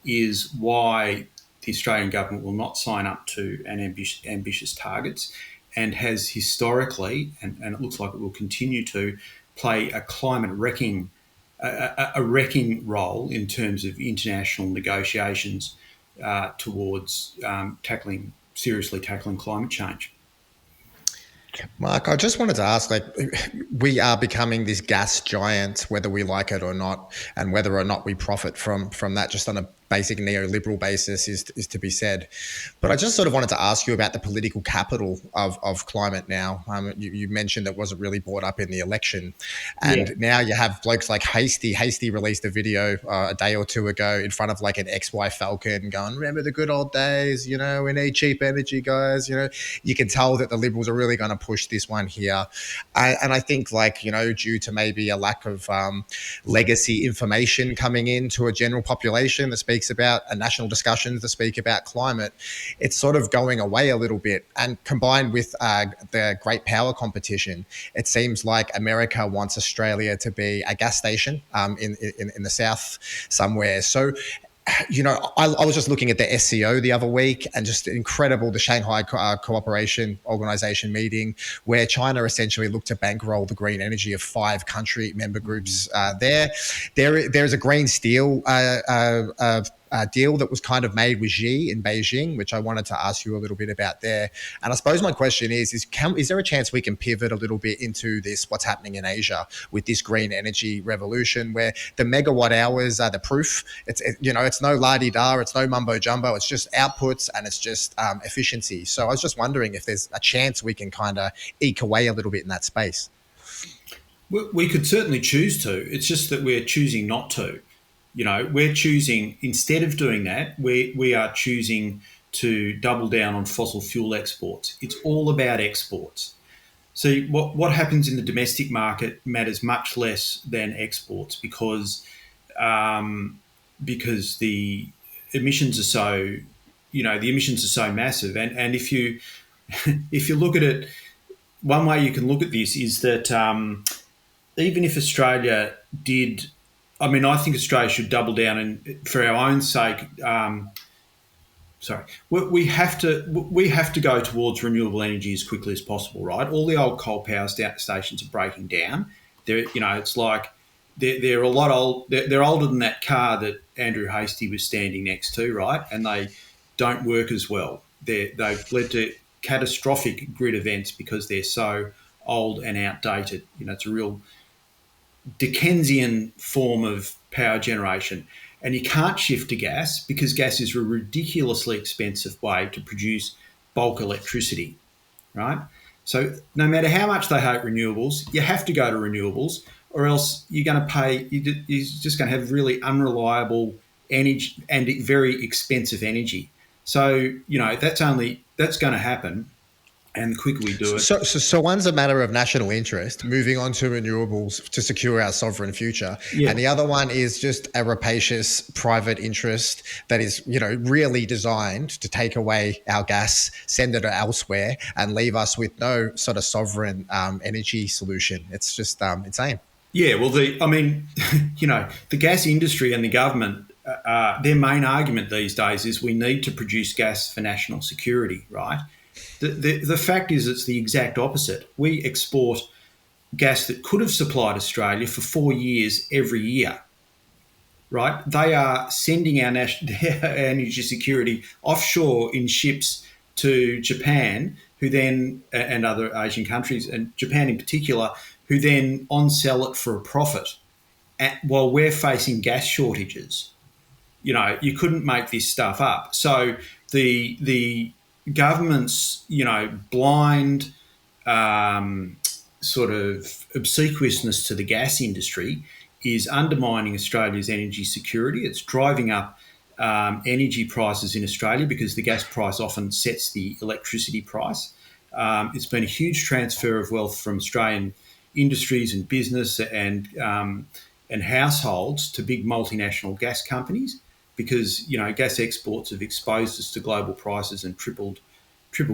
Speaker 4: is why the Australian government will not sign up to an ambitious targets, and has historically, and it looks like it will continue to, play a climate wrecking role in terms of international negotiations towards seriously tackling climate change.
Speaker 2: Mark, I just wanted to ask, we are becoming this gas giant, whether we like it or not, and whether or not we profit from that just on a basic neoliberal basis is to be said. But I just sort of wanted to ask you about the political capital of climate now. You mentioned it wasn't really brought up in the election. And now you have blokes like Hasty. Hasty released a video a day or two ago in front of like an XY Falcon going, remember the good old days, we need cheap energy, guys. You can tell that the Liberals are really going to push this one here. And I think due to maybe a lack of legacy information coming into a general population that speaks about national discussions that speak about climate, it's sort of going away a little bit. And combined with the great power competition, it seems like America wants Australia to be a gas station in the south somewhere. So I was just looking at the SCO the other week, and just incredible, the Shanghai Cooperation Organization meeting, where China essentially looked to bankroll the green energy of 5 country member groups there. There's a green steel deal that was kind of made with Xi in Beijing, which I wanted to ask you a little bit about there. And I suppose my question is there a chance we can pivot a little bit into this, what's happening in Asia with this green energy revolution, where the megawatt hours are the proof? It's no la-di-da, it's no mumbo jumbo, it's just outputs and it's just efficiency. So I was just wondering if there's a chance we can kind of eke away a little bit in that space.
Speaker 4: We could certainly choose to. It's just that we're choosing not to. We're choosing, instead of doing that, we are choosing to double down on fossil fuel exports. It's all about exports. So what happens in the domestic market matters much less than exports, because the emissions are so massive. And if you look at it, one way you can look at this is that even if Australia did, I think Australia should double down, and for our own sake, we have to go towards renewable energy as quickly as possible, right? All the old coal power stations are breaking down. It's like they're a lot old. They're older than that car that Andrew Hastie was standing next to, right? And they don't work as well. They've led to catastrophic grid events because they're so old and outdated. It's a real Dickensian form of power generation. And you can't shift to gas because gas is a ridiculously expensive way to produce bulk electricity, right? So no matter how much they hate renewables, you have to go to renewables, or else you're going to pay, you're just going to have really unreliable energy and very expensive energy. So, that's going to happen. And the quicker we do it.
Speaker 2: So one's a matter of national interest, moving on to renewables to secure our sovereign future. Yeah. And the other one is just a rapacious private interest that is, really designed to take away our gas, send it elsewhere, and leave us with no sort of sovereign energy solution. It's just insane.
Speaker 4: Yeah, well, the gas industry and the government, their main argument these days is we need to produce gas for national security, right? The fact is it's the exact opposite. We export gas that could have supplied Australia for 4 years every year, right? They are sending our energy security offshore in ships to Japan, who then, and other Asian countries, and Japan in particular, who then on-sell it for a profit while we're facing gas shortages. You know, you couldn't make this stuff up. So the government's, blind sort of obsequiousness to the gas industry is undermining Australia's energy security. It's driving up energy prices in Australia because the gas price often sets the electricity price. It's been a huge transfer of wealth from Australian industries and business and households to big multinational gas companies because, gas exports have exposed us to global prices and tripled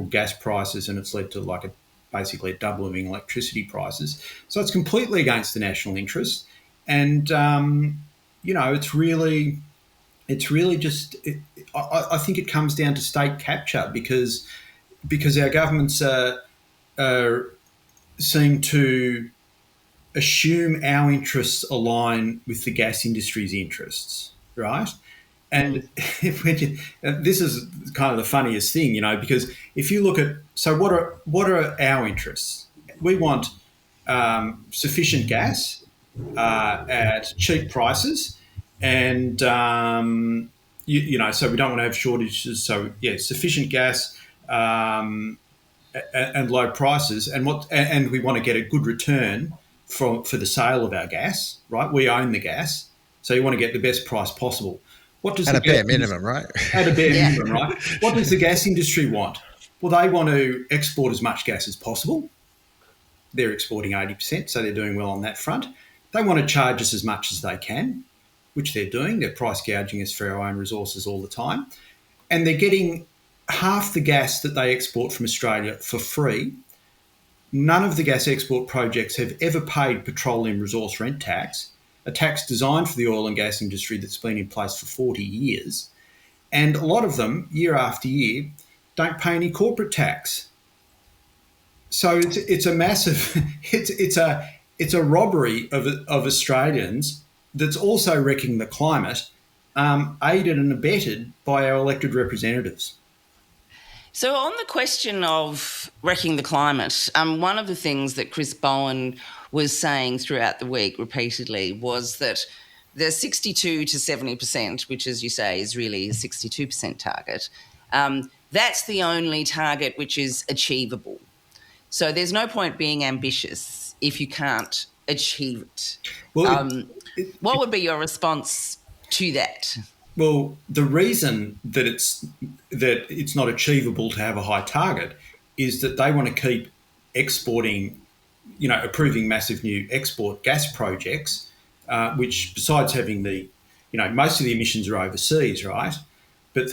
Speaker 4: gas prices, and it's led to basically a doubling of electricity prices. So it's completely against the national interest. And, it's really just, I think it comes down to state capture because our governments seem to assume our interests align with the gas industry's interests, right? And this is kind of the funniest thing, because if you look at, so what are our interests? We want sufficient gas at cheap prices, and so we don't want to have shortages. So sufficient gas and low prices, and we want to get a good return for the sale of our gas, right? We own the gas, so you want to get the best price possible. What does
Speaker 2: at a bare minimum, right?
Speaker 4: At a bare minimum, right? What does the gas industry want? Well, they want to export as much gas as possible. They're exporting 80%, so they're doing well on that front. They want to charge us as much as they can, which they're doing. They're price gouging us for our own resources all the time. And they're getting half the gas that they export from Australia for free. None of the gas export projects have ever paid petroleum resource rent tax, a tax designed for the oil and gas industry that's been in place for 40 years. And a lot of them, year after year, don't pay any corporate tax. So it's a massive, it's a robbery of Australians that's also wrecking the climate, aided and abetted by our elected representatives.
Speaker 1: So on the question of wrecking the climate, one of the things that Chris Bowen was saying throughout the week repeatedly was that the 62 to 70%, which, as you say, is really a 62% target, that's the only target which is achievable. So there's no point being ambitious if you can't achieve it. Well, what would be your response to that?
Speaker 4: Well, the reason that it's not achievable to have a high target is that they want to keep exporting, approving massive new export gas projects, which besides having most of the emissions are overseas, right? But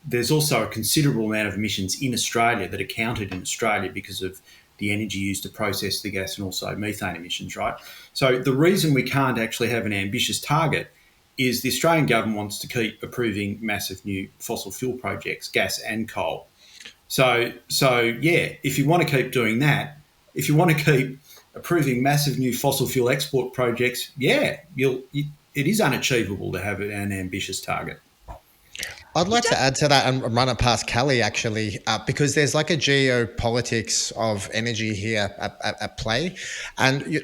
Speaker 4: there's also a considerable amount of emissions in Australia that are counted in Australia because of the energy used to process the gas and also methane emissions, right? So the reason we can't actually have an ambitious target is the Australian government wants to keep approving massive new fossil fuel projects, gas and coal. So if you want to keep doing that, if you want to keep approving massive new fossil fuel export projects, it is unachievable to have an ambitious target.
Speaker 2: I'd like to add to that and run it past Kellie, actually, because there's like a geopolitics of energy here at play. And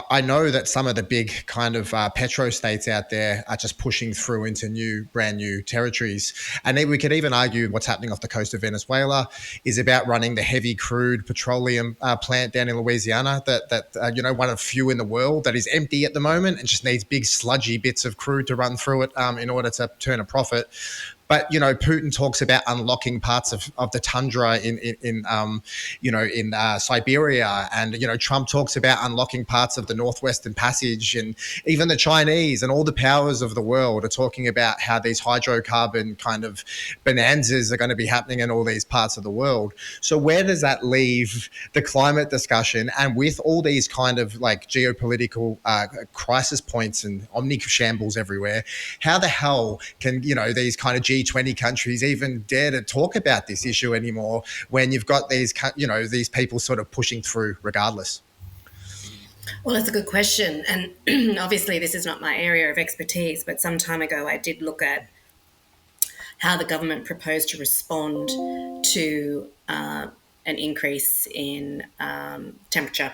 Speaker 2: I know that some of the big kind of petro states out there are just pushing through into brand new territories. And we could even argue what's happening off the coast of Venezuela is about running the heavy crude petroleum plant down in Louisiana that one of few in the world that is empty at the moment and just needs big sludgy bits of crude to run through it in order to turn a profit. But, Putin talks about unlocking parts of the tundra in Siberia. And, Trump talks about unlocking parts of the Northwestern Passage. And even the Chinese and all the powers of the world are talking about how these hydrocarbon kind of bonanzas are going to be happening in all these parts of the world. So where does that leave the climate discussion? And with all these kind of geopolitical crisis points and omni-shambles everywhere, how the hell can, these kind of G20 countries even dare to talk about this issue anymore when you've got these people sort of pushing through regardless?
Speaker 3: Well, it's a good question. And obviously this is not my area of expertise, but some time ago I did look at how the government proposed to respond to an increase in temperature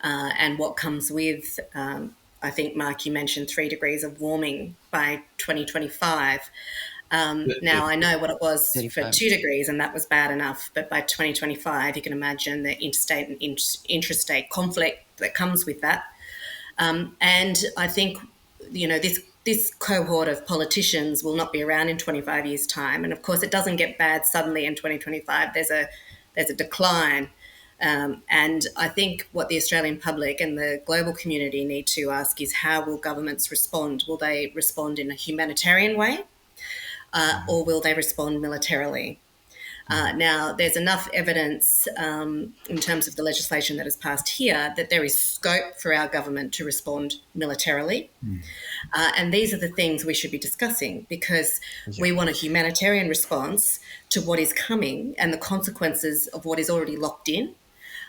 Speaker 3: and what comes with, I think, Mark, you mentioned 3 degrees of warming by 2025. Now, I know what it was for
Speaker 1: 35.
Speaker 3: 2 degrees, and that was bad enough. But by 2025, you can imagine the interstate and intrastate conflict that comes with that. And I think, this cohort of politicians will not be around in 25 years' time. And of course, it doesn't get bad suddenly in 2025. There's a decline. And I think what the Australian public and the global community need to ask is, how will governments respond? Will they respond in a humanitarian way? Or will they respond militarily? Now, there's enough evidence in terms of the legislation that has passed here that there is scope for our government to respond militarily. And these are the things we should be discussing, because we want a humanitarian response to what is coming and the consequences of what is already locked in.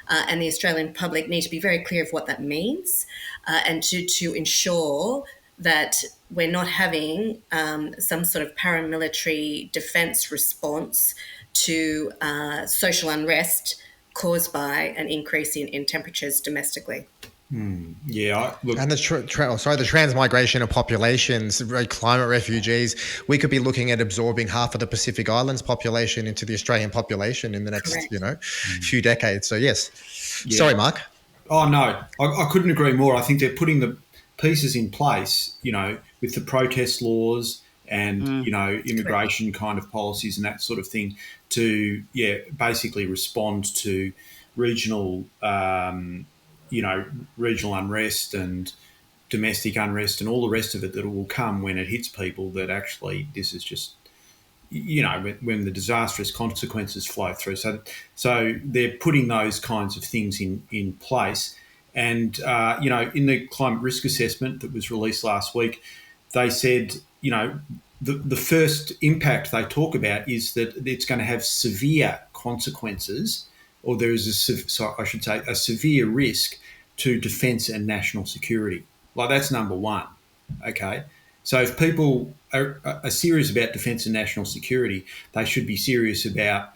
Speaker 3: And the Australian public need to be very clear of what that means, and to ensure that we're not having some sort of paramilitary defence response to social unrest caused by an increase in temperatures domestically.
Speaker 4: Yeah, look,
Speaker 2: And the transmigration of populations, climate refugees. We could be looking at absorbing half of the Pacific Islands population into the Australian population in the next,
Speaker 3: Correct.
Speaker 2: few decades. So yes.
Speaker 4: Yeah.
Speaker 2: Sorry, Mark.
Speaker 4: Oh, no, I couldn't agree more. I think they're putting the pieces in place, with the protest laws and, immigration kind of policies and that sort of thing to, basically respond to regional, regional unrest and domestic unrest and all the rest of it that will come when it hits people, that actually this is just, when the disastrous consequences flow through. So they're putting those kinds of things in place. And, in the climate risk assessment that was released last week, they said, the first impact they talk about is that it's going to have severe consequences, or there is a severe risk to defence and national security. Like, that's number one, okay? So if people are serious about defence and national security, they should be serious about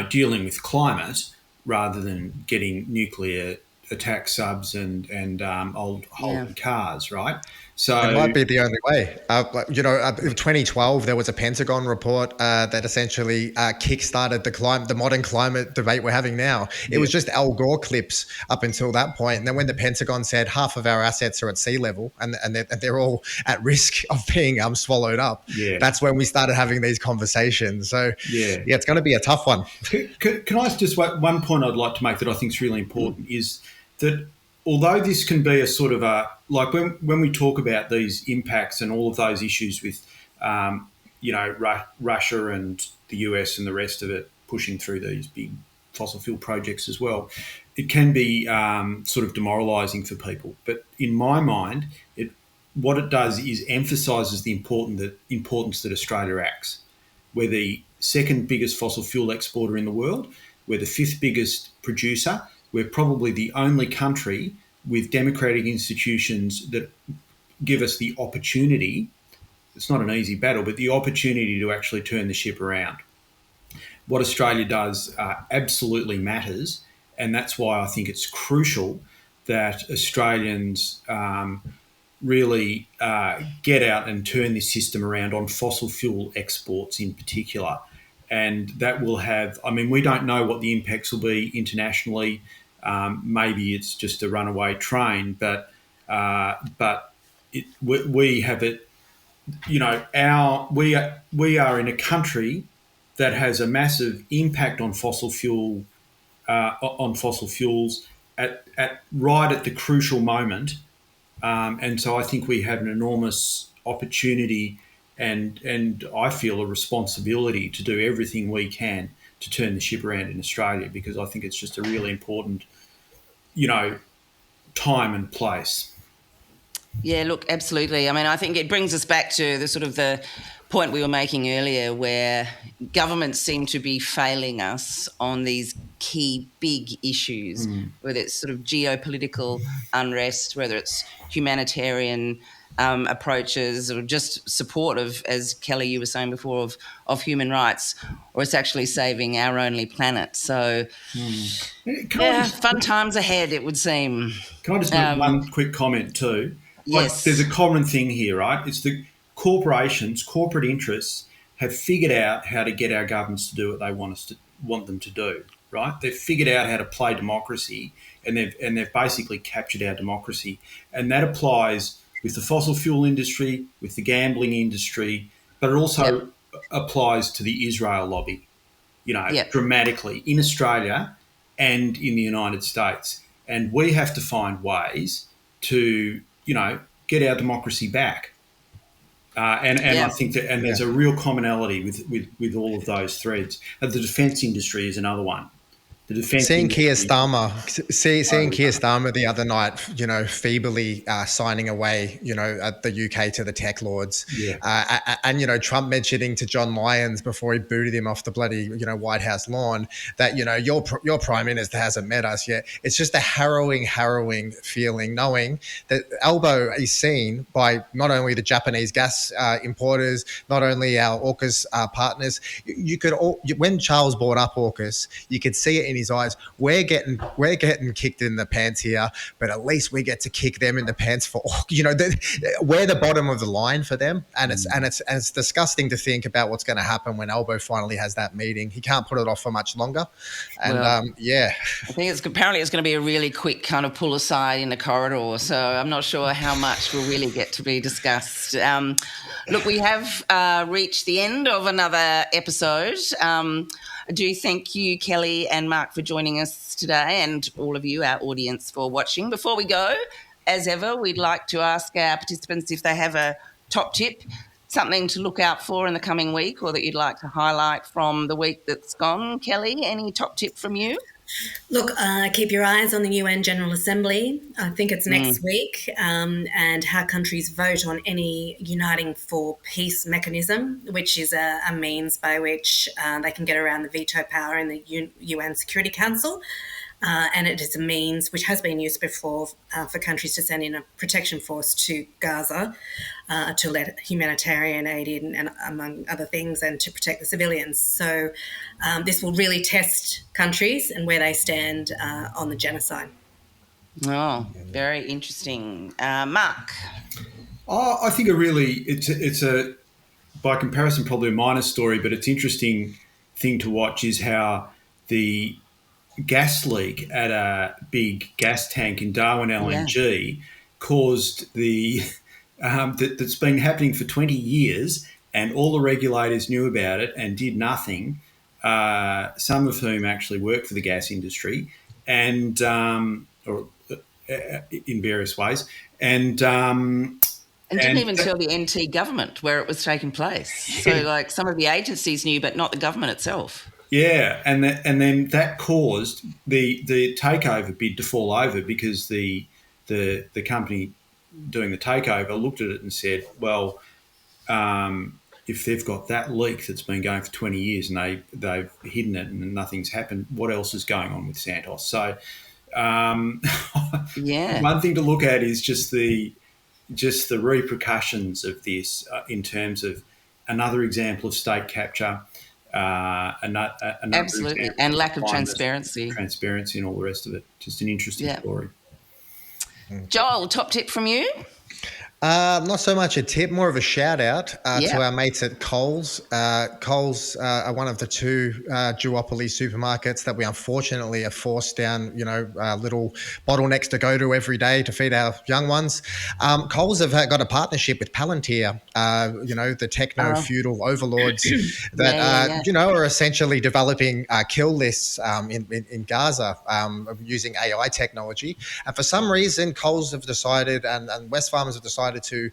Speaker 4: dealing with climate rather than getting nuclear attack subs and old Holden cars, right? So
Speaker 2: It might be the only way. In 2012, there was a Pentagon report that essentially kickstarted the modern climate debate we're having now. It was just Al Gore clips up until that point. And then when the Pentagon said half of our assets are at sea level and they're all at risk of being swallowed up, that's when we started having these conversations. So, it's going to be a tough one.
Speaker 4: Can I just one point I'd like to make that I think is really important is that although this can be a sort of like when we talk about these impacts and all of those issues with, Russia and the US and the rest of it pushing through these big fossil fuel projects as well, it can be sort of demoralising for people. But in my mind, what it does is emphasises the importance that Australia acts. We're the second biggest fossil fuel exporter in the world. We're the fifth biggest producer. We're probably the only country with democratic institutions that give us the opportunity, it's not an easy battle, but the opportunity to actually turn the ship around. What Australia does absolutely matters, and that's why I think it's crucial that Australians really get out and turn this system around on fossil fuel exports in particular. And that will have, we don't know what the impacts will be internationally. Maybe it's just a runaway train, but we have it. We are in a country that has a massive impact on fossil fuels at right at the crucial moment, and so I think we have an enormous opportunity and I feel a responsibility to do everything we can to turn the ship around in Australia, because I think it's just a really important, time and place.
Speaker 1: Yeah, look, absolutely. I think it brings us back to the point we were making earlier, where governments seem to be failing us on these key big issues, whether it's sort of geopolitical unrest, whether it's humanitarian approaches, or just support of, as Kellie, you were saying before, of human rights, or it's actually saving our only planet. So, fun times ahead, it would seem.
Speaker 4: Can I just make one quick comment too?
Speaker 1: Yes.
Speaker 4: There's a common thing here, right? It's the corporations, corporate interests have figured out how to get our governments to do what they want them to do, right? They've figured out how to play democracy, and they've basically captured our democracy, and that applies with the fossil fuel industry, with the gambling industry, but it also applies to the Israel lobby, dramatically in Australia and in the United States. And we have to find ways to, get our democracy back. I think that, and there's a real commonality with all of those threads. The defence industry is another one.
Speaker 2: Seeing Keir Starmer the other night, feebly signing away, at the UK to the tech lords, and Trump mentioning to John Lyons before he booted him off the bloody White House lawn that your prime minister hasn't met us yet. It's just a harrowing feeling knowing that Elbow is seen by not only the Japanese gas importers, not only our Aukus partners. When Charles brought up Aukus, you could see it in his eyes. We're getting kicked in the pants here, but at least we get to kick them in the pants for we're the bottom of the line for them, and it's disgusting to think about what's going to happen when Elbow finally has that meeting. He can't put it off for much longer, and
Speaker 1: I think it's going to be a really quick kind of pull aside in the corridor. So I'm not sure how much will really get to be discussed. Look, we have reached the end of another episode. I do thank you, Kellie and Mark, for joining us today, and all of you, our audience, for watching. Before we go, as ever, we'd like to ask our participants if they have a top tip, something to look out for in the coming week, or that you'd like to highlight from the week that's gone. Kellie, any top tip from you?
Speaker 3: Look, keep your eyes on the UN General Assembly. I think it's next week, and how countries vote on any uniting for peace mechanism, which is a means by which they can get around the veto power in the UN Security Council. And it is a means which has been used before for countries to send in a protection force to Gaza to let humanitarian aid in, and among other things, and to protect the civilians. So this will really test countries and where they stand on the genocide.
Speaker 1: Oh, very interesting. Mark?
Speaker 4: I think it's a by comparison probably a minor story, but it's interesting thing to watch is how the gas leak at a big gas tank in Darwin LNG caused that's been happening for 20 years, and all the regulators knew about it and did nothing, some of whom actually work for the gas industry and or in various ways, and
Speaker 1: didn't even tell the NT government where it was taking place. So like some of the agencies knew, but not the government itself.
Speaker 4: Yeah, and then that caused the takeover bid to fall over, because the company doing the takeover looked at it and said, well, if they've got that leak that's been going for 20 years and they've hidden it and nothing's happened, what else is going on with Santos? So one thing to look at is just the repercussions of this in terms of another example of state capture.
Speaker 1: Absolutely, and lack of transparency
Speaker 4: and all the rest of it. Just an interesting story.
Speaker 1: Joel, top tip from you?
Speaker 2: Not so much a tip, more of a shout out to our mates at Coles. Coles are one of the two duopoly supermarkets that we unfortunately are forced down, little bottlenecks to go to every day to feed our young ones. Coles have got a partnership with Palantir, the techno-feudal overlords that, are essentially developing kill lists in Gaza using AI technology. And for some reason, Coles have decided and Wesfarmers have decided to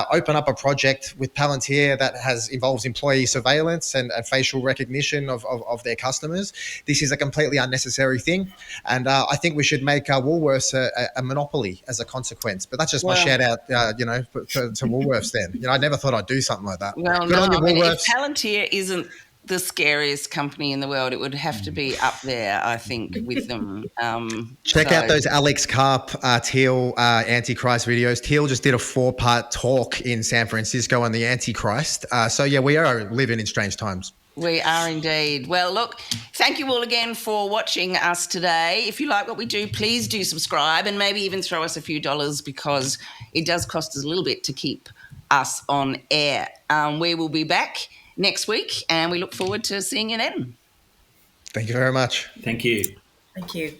Speaker 2: open up a project with Palantir that involves employee surveillance and facial recognition of their customers. This is a completely unnecessary thing, and I think we should make Woolworths a monopoly as a consequence. But that's just my shout out, to Woolworths. Then I never thought I'd do something like that.
Speaker 1: Well,
Speaker 2: Good on you, Woolworths.
Speaker 1: If Palantir isn't the scariest company in the world. It would have to be up there, I think, with them.
Speaker 2: Check out those Alex Karp Teal Antichrist videos. Teal just did a 4-part talk in San Francisco on the Antichrist. So yeah, we are living in strange times.
Speaker 1: We are indeed. Well, look, thank you all again for watching us today. If you like what we do, please do subscribe and maybe even throw us a few dollars, because it does cost us a little bit to keep us on air. We will be back next week and we look forward to seeing you then.
Speaker 2: Thank you very much.
Speaker 4: Thank you.
Speaker 3: Thank you.